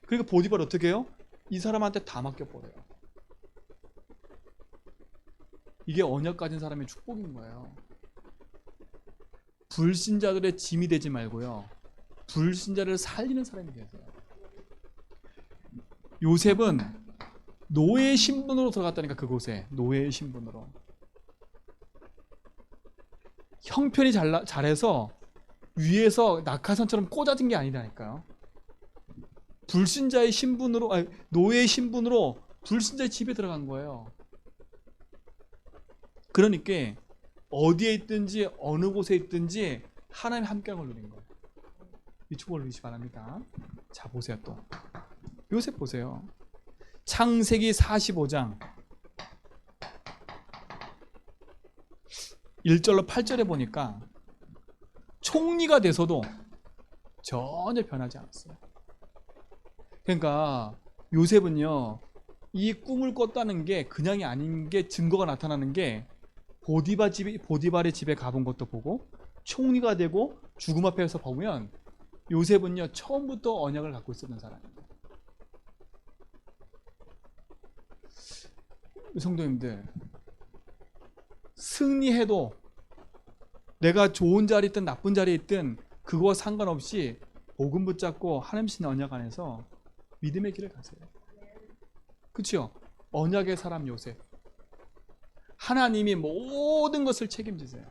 그러니까 보디발 어떻게 해요? 이 사람한테 다 맡겨버려요. 이게 언약 가진 사람의 축복인 거예요. 불신자들의 짐이 되지 말고요. 불신자를 살리는 사람이 되세요. 요셉은 노예의 신분으로 들어갔다니까. 그곳에 노예의 신분으로. 형편이 잘해서 위에서 낙하산처럼 꽂아진 게 아니라니까요. 불신자의 신분으로 노예의 신분으로 불신자의 집에 들어간 거예요. 그러니까 어디에 있든지 어느 곳에 있든지 하나님 함께한 걸 누린 거예요. 이 축복을 누리시기 바랍니다. 자 보세요. 또 요셉 보세요. 창세기 45장 1절로 8절에 보니까 총리가 돼서도 전혀 변하지 않았어요. 그러니까 요셉은요 이 꿈을 꿨다는 게 그냥이 아닌 게 증거가 나타나는 게 보디발의 집에 가본 것도 보고 총리가 되고 죽음 앞에서 보면 요셉은요 처음부터 언약을 갖고 있었던 사람이에요. 성도님들 승리해도 내가 좋은 자리에 있든 나쁜 자리에 있든 그거와 상관없이 복음 붙잡고 하나님 신 언약 안에서 믿음의 길을 가세요. 그렇죠? 언약의 사람 요셉. 하나님이 모든 것을 책임지세요.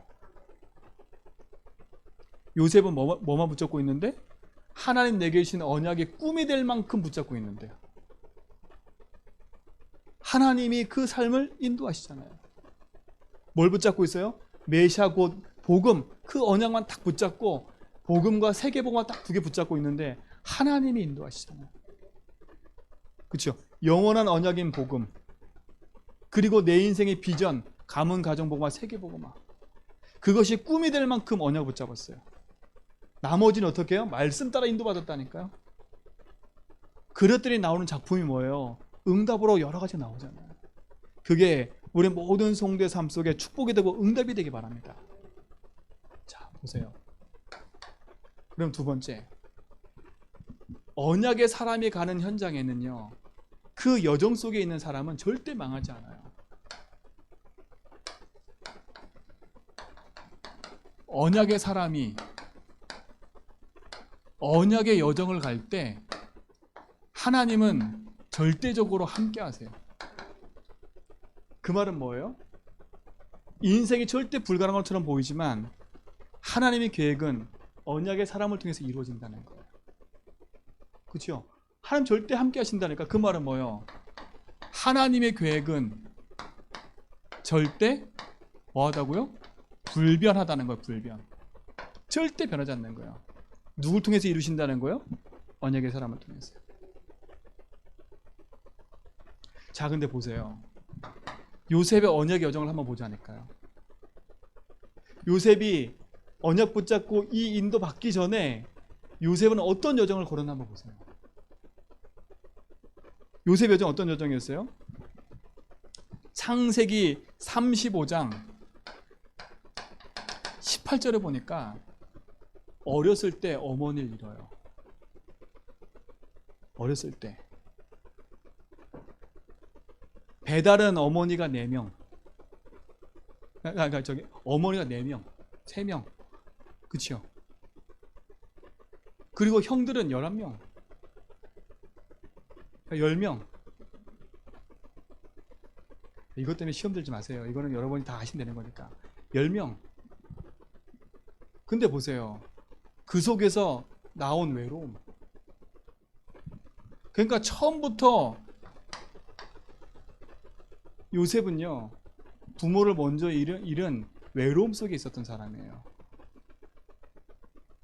요셉은 뭐만 붙잡고 있는데? 하나님 내게 주신 언약의 꿈이 될 만큼 붙잡고 있는데요. 하나님이 그 삶을 인도하시잖아요. 뭘 붙잡고 있어요? 메시아 곧 복음, 그 언약만 딱 붙잡고 복음과 세계복음만 딱 두 개 붙잡고 있는데 하나님이 인도하시잖아요. 그렇죠? 영원한 언약인 복음, 그리고 내 인생의 비전, 가문, 가정, 복음화, 세계 복음화, 그것이 꿈이 될 만큼 언약을 붙잡았어요. 나머지는 어떻게 해요? 말씀 따라 인도받았다니까요. 그랬더니 나오는 작품이 뭐예요? 응답으로 여러 가지 나오잖아요. 그게 우리 모든 성도의 삶 속에 축복이 되고 응답이 되기 바랍니다. 자, 보세요. 그럼 두 번째, 언약의 사람이 가는 현장에는요, 그 여정 속에 있는 사람은 절대 망하지 않아요. 언약의 사람이 언약의 여정을 갈 때 하나님은 절대적으로 함께 하세요. 그 말은 뭐예요? 인생이 절대 불가능한 것처럼 보이지만 하나님의 계획은 언약의 사람을 통해서 이루어진다는 거예요. 그렇죠? 하나님 절대 함께 하신다니까. 그 말은 뭐예요? 하나님의 계획은 절대 뭐하다고요? 불변하다는 거예요. 불변. 절대 변하지 않는 거예요. 누굴 통해서 이루신다는 거예요? 언약의 사람을 통해서. 자, 근데 보세요. 요셉의 언약의 여정을 한번 보지 않을까요? 요셉이 언약 붙잡고 이 인도 받기 전에 요셉은 어떤 여정을 걸었나 한번 보세요. 요셉 여정 어떤 여정이었어요? 창세기 35장 18절에 보니까 어렸을 때 어머니를 잃어요. 어렸을 때. 배달은 어머니가 4명. 어머니가 4명. 3명. 그치요? 그리고 형들은 11명. 10명. 이것 때문에 시험 들지 마세요. 이거는 여러분이 다 아시면 되는 거니까. 10명. 근데 보세요. 그 속에서 나온 외로움. 그러니까 처음부터 요셉은요, 부모를 먼저 잃은 외로움 속에 있었던 사람이에요.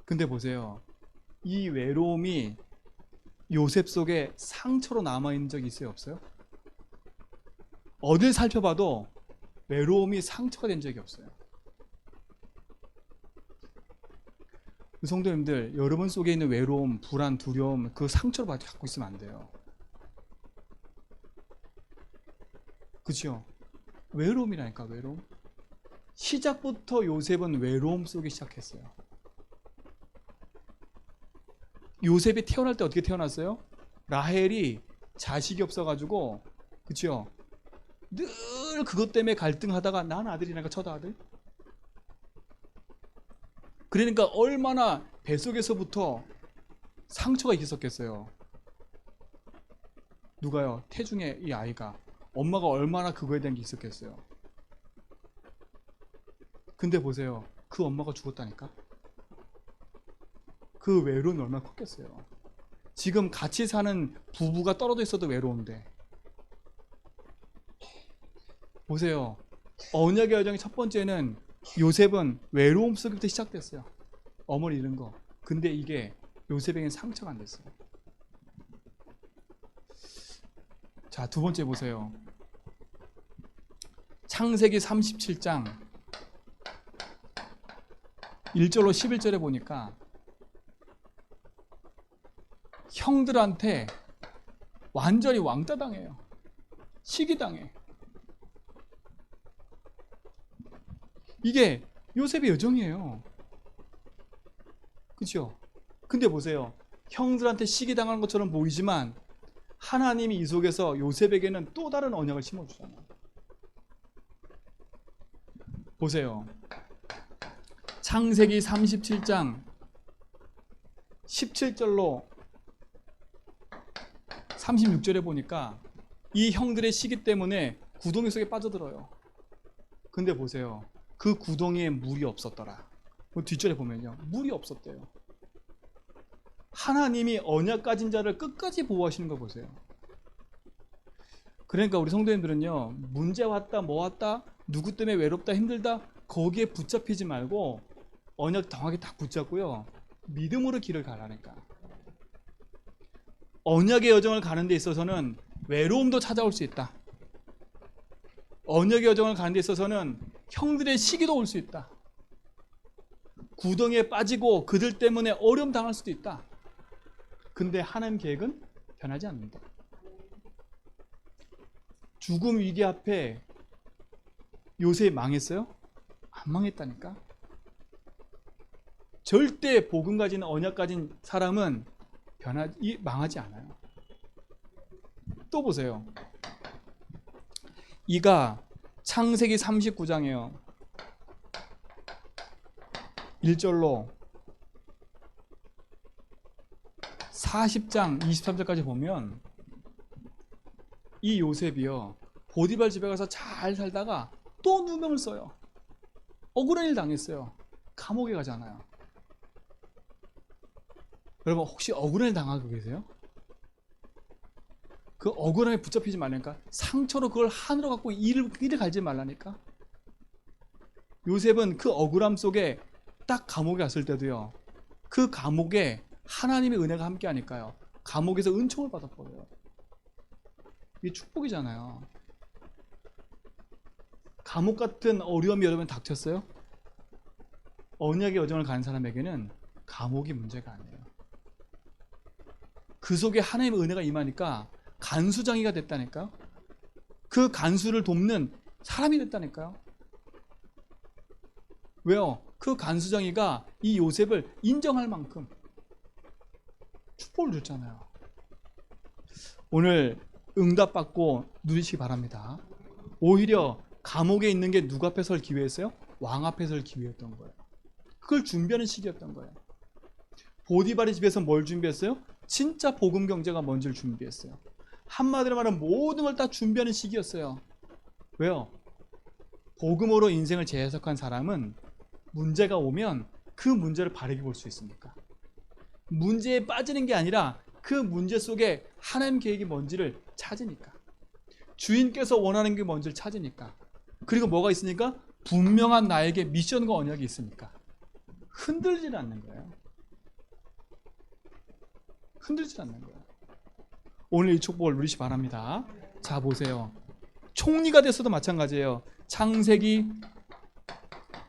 근데 보세요. 이 외로움이 요셉 속에 상처로 남아있는 적이 있어요? 없어요? 어딜 살펴봐도 외로움이 상처가 된 적이 없어요. 성도님들, 여러분 속에 있는 외로움, 불안, 두려움, 그 상처로 갖고 있으면 안 돼요. 그렇죠? 외로움이라니까. 외로움. 시작부터 요셉은 외로움 속에 시작했어요. 요셉이 태어날 때 어떻게 태어났어요? 라헬이 자식이 없어가지고, 그렇죠? 늘 그것 때문에 갈등하다가 난 아들이니까 첫 아들. 그러니까 얼마나 뱃속에서부터 상처가 있었겠어요. 누가요? 태중에 이 아이가. 엄마가 얼마나 그거에 대한 게 있었겠어요. 근데 보세요. 그 엄마가 죽었다니까. 그 외로움이 얼마나 컸겠어요. 지금 같이 사는 부부가 떨어져 있어도 외로운데. 보세요. 언약의 여정의 첫 번째는 요셉은 외로움 속부터 시작됐어요. 어머니 잃은 거. 근데 이게 요셉에게는 상처가 안 됐어요. 자, 두 번째 보세요. 창세기 37장 1절로 11절에 보니까 형들한테 완전히 왕따당해요. 시기당해. 이게 요셉의 여정이에요. 그렇죠? 근데 보세요. 형들한테 시기당하는 것처럼 보이지만 하나님이 이 속에서 요셉에게는 또 다른 언약을 심어주잖아요. 보세요. 창세기 37장 17절로 36절에 보니까 이 형들의 시기 때문에 구덩이 속에 빠져들어요. 근데 보세요. 그 구덩이에 물이 없었더라. 뒷절에 보면요, 물이 없었대요. 하나님이 언약 가진 자를 끝까지 보호하시는 거 보세요. 그러니까 우리 성도님들은요, 문제 왔다 뭐 왔다 누구 때문에 외롭다 힘들다 거기에 붙잡히지 말고 언약 당하게 딱 붙잡고요, 믿음으로 길을 가라니까. 언약의 여정을 가는 데 있어서는 외로움도 찾아올 수 있다. 언약의 여정을 가는 데 있어서는 형들의 시기도 올 수 있다. 구덩이에 빠지고 그들 때문에 어려움 당할 수도 있다. 근데 하나님 계획은 변하지 않는다. 죽음 위기 앞에 요셉이 망했어요? 안 망했다니까. 절대 복음 가진 언약 가진 사람은 망하지 않아요. 또 보세요. 이가 창세기 39장이에요. 1절로 40장 23절까지 보면 이 요셉이요, 보디발 집에 가서 잘 살다가 또 누명을 써요. 억울한 일 당했어요. 감옥에 가잖아요. 여러분 혹시 억울한 일 당하고 계세요? 그 억울함에 붙잡히지 말라니까. 상처로 그걸 한으로 갖고 이를 갈지 말라니까. 요셉은 그 억울함 속에 딱 감옥에 갔을 때도요, 그 감옥에 하나님의 은혜가 함께 하니까요, 감옥에서 은총을 받아버려요. 이게 축복이잖아요. 감옥 같은 어려움이 여러분 닥쳤어요? 언약의 여정을 가는 사람에게는 감옥이 문제가 아니에요. 그 속에 하나님의 은혜가 임하니까 간수장이가 됐다니까요. 그 간수를 돕는 사람이 됐다니까요. 왜요? 그 간수장이가 이 요셉을 인정할 만큼 축복을 줬잖아요. 오늘 응답받고 누리시기 바랍니다. 오히려 감옥에 있는 게 누구 앞에 설 기회였어요? 왕 앞에 설 기회였던 거예요. 그걸 준비하는 시기였던 거예요. 보디발의 집에서 뭘 준비했어요? 진짜 복음 경제가 뭔지를 준비했어요. 한마디로 말하면 모든 걸 다 준비하는 시기였어요. 왜요? 복음으로 인생을 재해석한 사람은 문제가 오면 그 문제를 바르게 볼 수 있으니까. 문제에 빠지는 게 아니라 그 문제 속에 하나님 계획이 뭔지를 찾으니까. 주인께서 원하는 게 뭔지를 찾으니까. 그리고 뭐가 있으니까? 분명한 나에게 미션과 언약이 있으니까. 흔들리지 않는 거예요. 흔들리지 않는 거예요. 오늘 이 축복을 누리시 바랍니다. 자, 보세요. 총리가 됐어도 마찬가지예요. 창세기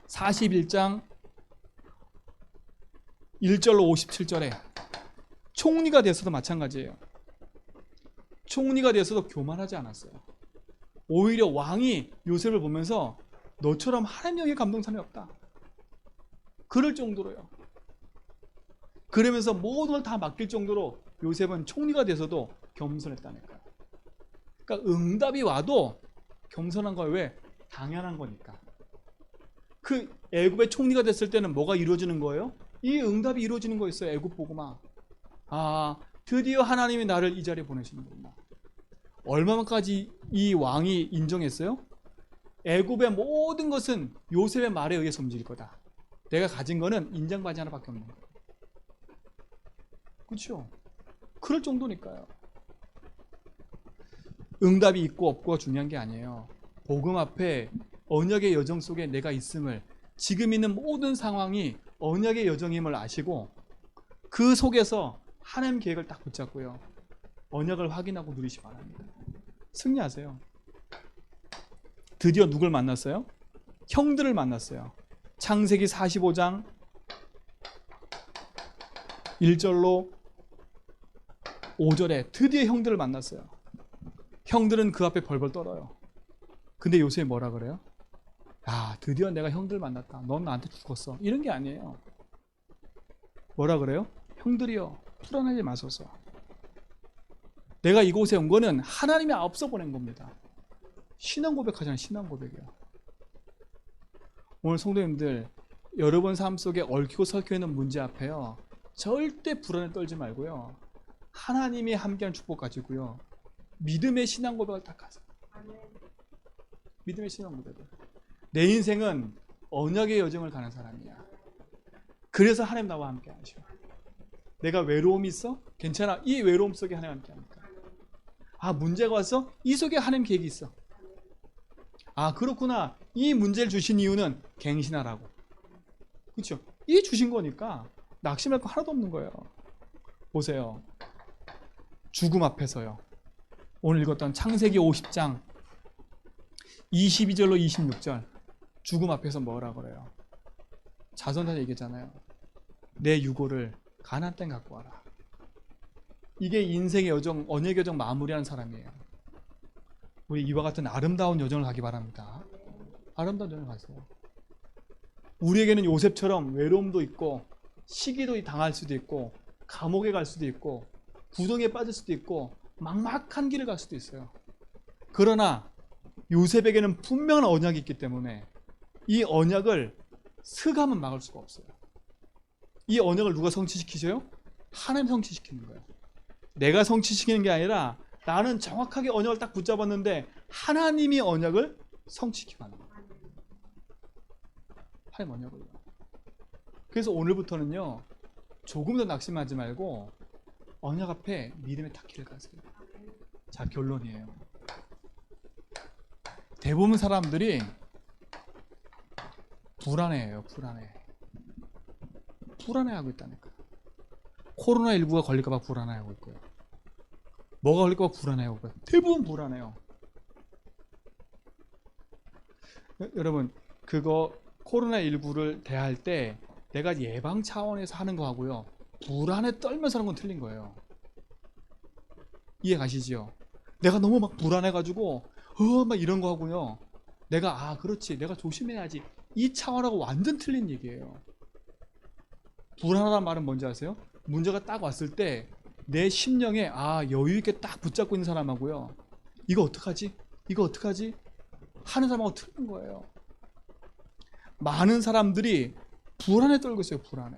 41장 1절로 57절에 총리가 됐어도 마찬가지예요. 총리가 됐어도 교만하지 않았어요. 오히려 왕이 요셉을 보면서 너처럼 하나님의 감동 사람이 없다. 그럴 정도로요. 그러면서 모든 걸 다 맡길 정도로 요셉은 총리가 돼서도 겸손했다니까요. 그러니까 응답이 와도 겸손한 거예요. 왜? 당연한 거니까. 그 애굽의 총리가 됐을 때는 뭐가 이루어지는 거예요? 이 응답이 이루어지는 거였어요. 애굽 보고만. 아, 드디어 하나님이 나를 이 자리에 보내시는구나. 얼마만까지 이 왕이 인정했어요? 애굽의 모든 것은 요셉의 말에 의해서 움직일 거다. 내가 가진 거는 인장바지 하나밖에 없는 거예요. 그렇죠? 그럴 정도니까요. 응답이 있고 없고가 중요한 게 아니에요. 복음 앞에 언약의 여정 속에 내가 있음을, 지금 있는 모든 상황이 언약의 여정임을 아시고 그 속에서 하나님 계획을 딱 붙잡고요, 언약을 확인하고 누리시 바랍니다. 승리하세요. 드디어 누굴 만났어요? 형들을 만났어요. 창세기 45장 1절로 5절에 드디어 형들을 만났어요. 형들은 그 앞에 벌벌 떨어요. 근데 요셉이 뭐라 그래요? 야, 드디어 내가 형들 만났다. 넌 나한테 죽었어. 이런 게 아니에요. 뭐라 그래요? 형들이여, 불안하지 마소서. 내가 이곳에 온 거는 하나님이 앞서 보낸 겁니다. 신앙 고백하잖아요. 신앙 고백이요. 오늘 성도님들, 여러분 삶 속에 얽히고 설켜 있는 문제 앞에요, 절대 불안에 떨지 말고요, 하나님이 함께하는 축복 가지고요, 믿음의 신앙 고백을 딱 하세요. 믿음의 신앙 고백을. 내 인생은 언약의 여정을 가는 사람이야. 그래서 하나님 나와 함께 하셔. 내가 외로움이 있어? 괜찮아. 이 외로움 속에 하나님 함께 하니까. 아, 문제가 왔어? 이 속에 하나님 계획이 있어. 아, 그렇구나. 이 문제를 주신 이유는 갱신하라고. 그렇죠? 이 주신 거니까 낙심할 거 하나도 없는 거예요. 보세요. 죽음 앞에서요. 오늘 읽었던 창세기 50장 22절로 26절. 죽음 앞에서 뭐라 그래요? 자손한테 얘기했잖아요. 내 유고를 가나안 땅에 갖고 와라. 이게 인생의 여정, 언약의 여정 마무리하는 사람이에요. 우리 이와 같은 아름다운 여정을 가기 바랍니다. 아름다운 여정을 가세요. 우리에게는 요셉처럼 외로움도 있고 시기도 당할 수도 있고 감옥에 갈 수도 있고 구덩이에 빠질 수도 있고 막막한 길을 갈 수도 있어요. 그러나 요셉에게는 분명한 언약이 있기 때문에 이 언약을 스가면 막을 수가 없어요. 이 언약을 누가 성취시키셔요? 하나님 성취시키는 거예요. 내가 성취시키는 게 아니라 나는 정확하게 언약을 딱 붙잡았는데 하나님이 언약을 성취시키는 거예요. 하나님 언약을요. 그래서 오늘부터는요, 조금 더 낙심하지 말고 언약 앞에 믿음의 탁기를 가세요. 자, 결론이에요. 대부분 사람들이 불안해해요. 불안해하고 있다니까. 코로나19가 걸릴까봐 불안해하고 있고요. 뭐가 걸릴까봐 불안해하고 있고요. 대부분 불안해요. 여러분, 그거 코로나19를 대할 때 내가 예방 차원에서 하는 거 하고요, 불안에 떨면서 하는 건 틀린 거예요. 이해 가시지요? 내가 너무 막 불안해가지고 막 이런 거 하고요, 내가 그렇지, 내가 조심해야지, 이 차원하고 완전 틀린 얘기예요. 불안하다는 말은 뭔지 아세요? 문제가 딱 왔을 때 내 심령에 여유 있게 딱 붙잡고 있는 사람하고요, 이거 어떡하지? 하는 사람하고 틀린 거예요. 많은 사람들이 불안에 떨고 있어요. 불안에.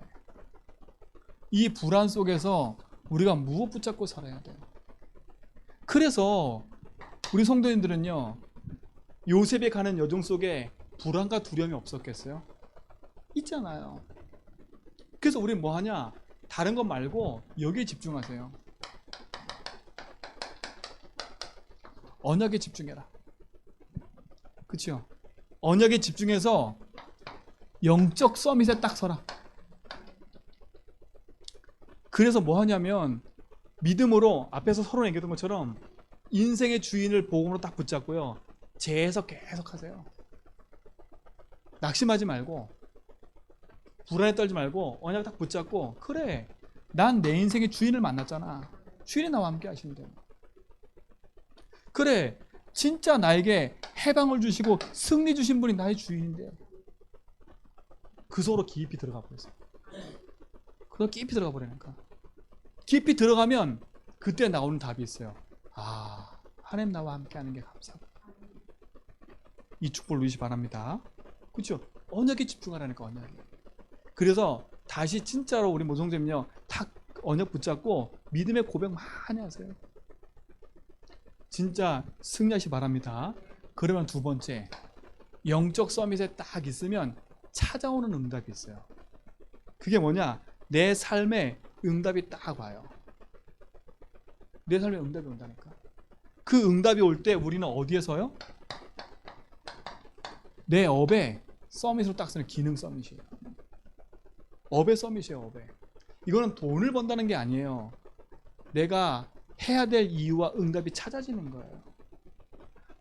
이 불안 속에서 우리가 무엇 붙잡고 살아야 돼요. 그래서 우리 성도님들은요, 요셉이 가는 여정 속에 불안과 두려움이 없었겠어요? 있잖아요. 그래서 우리 뭐 하냐? 다른 것 말고 여기에 집중하세요. 언약에 집중해라. 그렇죠? 언약에 집중해서 영적 서밋에 딱 서라. 그래서 뭐 하냐면 믿음으로 앞에서 서로 얘기했던 것처럼 인생의 주인을 복음으로 딱 붙잡고요, 재해석 계속 하세요. 낙심하지 말고 불안에 떨지 말고 언약 딱 붙잡고, 그래, 난 내 인생의 주인을 만났잖아. 주인이 나와 함께 하시는데. 그래, 진짜 나에게 해방을 주시고 승리 주신 분이 나의 주인인데. 그 속으로 깊이 들어가 버렸어요. 그거 깊이 들어가 버리니까. 깊이 들어가면 그때 나오는 답이 있어요. 하나님 나와 함께 하는 게 감사하다. 이 축복을 누리시 바랍니다. 그렇죠? 언약에 집중하라니까, 언약에. 그래서 다시 진짜로 우리 모성쌤은요, 탁 언약 붙잡고 믿음의 고백 많이 하세요. 진짜 승리하시 바랍니다. 그러면 두 번째, 영적 서밋에 딱 있으면 찾아오는 응답이 있어요. 그게 뭐냐? 내 삶에 응답이 딱 와요. 내 삶에 응답이 온다니까. 그 응답이 올 때 우리는 어디에 서요? 내 업에 서밋으로 딱 쓰는 기능 서밋이에요. 업의 서밋이에요. 업에. 이거는 돈을 번다는 게 아니에요. 내가 해야 될 이유와 응답이 찾아지는 거예요.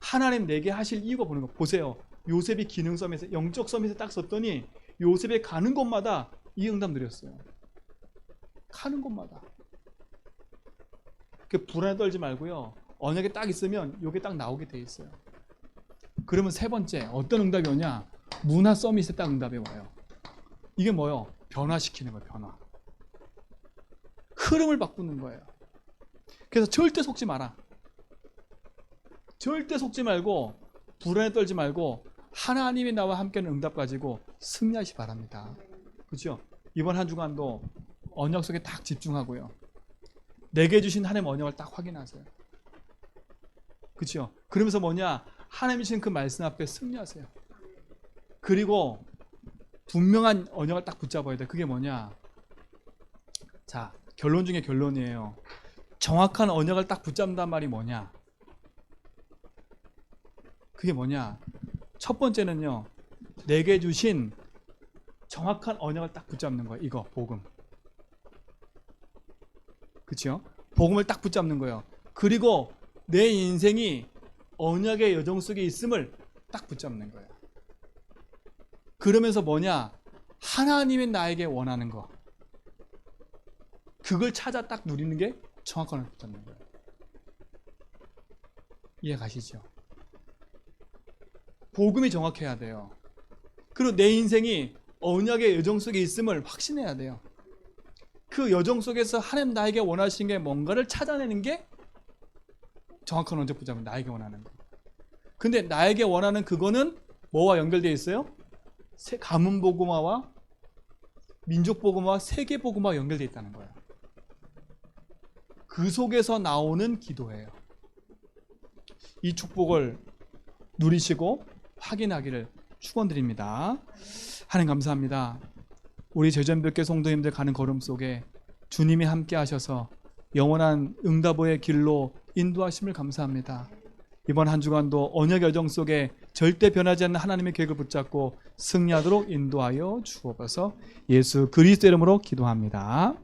하나님 내게 하실 이유가 보는 거. 보세요. 요셉이 기능 서밋에, 영적 서밋에 딱 썼더니 요셉이 가는 곳마다 이 응답 누렸어요. 가는 곳마다. 그 불안에 떨지 말고요, 언약에 딱 있으면 이게 딱 나오게 돼 있어요. 그러면 세 번째, 어떤 응답이 오냐? 문화 서밋에 딱 응답이 와요. 이게 뭐예요? 변화시키는 거예요. 변화. 흐름을 바꾸는 거예요. 그래서 절대 속지 마라. 절대 속지 말고 불안에 떨지 말고 하나님이 나와 함께하는 응답 가지고 승리하시 바랍니다. 그렇죠? 이번 한 주간도 언약 속에 딱 집중하고요, 내게 주신 하나님의 언약을 딱 확인하세요. 그렇죠? 그러면서 뭐냐? 하나님이 주신 그 말씀 앞에 승리하세요. 그리고 분명한 언약을 딱 붙잡아야 돼. 그게 뭐냐? 자, 결론 중에 결론이에요. 정확한 언약을 딱 붙잡는단 말이 뭐냐? 그게 뭐냐? 첫 번째는요, 내게 주신 정확한 언약을 딱 붙잡는 거예요. 이거 복음. 그렇죠? 복음을 딱 붙잡는 거예요. 그리고 내 인생이 언약의 여정 속에 있음을 딱 붙잡는 거예요. 그러면서 뭐냐? 하나님이 나에게 원하는 거. 그걸 찾아 딱 누리는 게 정확한 언약을 붙잡는 거예요. 이해 가시죠? 복음이 정확해야 돼요. 그리고 내 인생이 언약의 여정 속에 있음을 확신해야 돼요. 그 여정 속에서 하나님 나에게 원하시는 게 뭔가를 찾아내는 게 정확한 언약 붙잡는 나에게 원하는 거. 근데 나에게 원하는 그거는 뭐와 연결되어 있어요? 가문 복음화와 민족 복음화와 세계 복음화와 연결되어 있다는 거예요. 그 속에서 나오는 기도예요. 이 축복을 누리시고 확인하기를 축원드립니다. 하나님 감사합니다. 우리 제전백교 성도님들 가는 걸음 속에 주님이 함께 하셔서 영원한 응답의 길로 인도하심을 감사합니다. 이번 한 주간도 언약 여정 속에 절대 변하지 않는 하나님의 계획을 붙잡고 승리하도록 인도하여 주옵소서. 예수 그리스도 이름으로 기도합니다.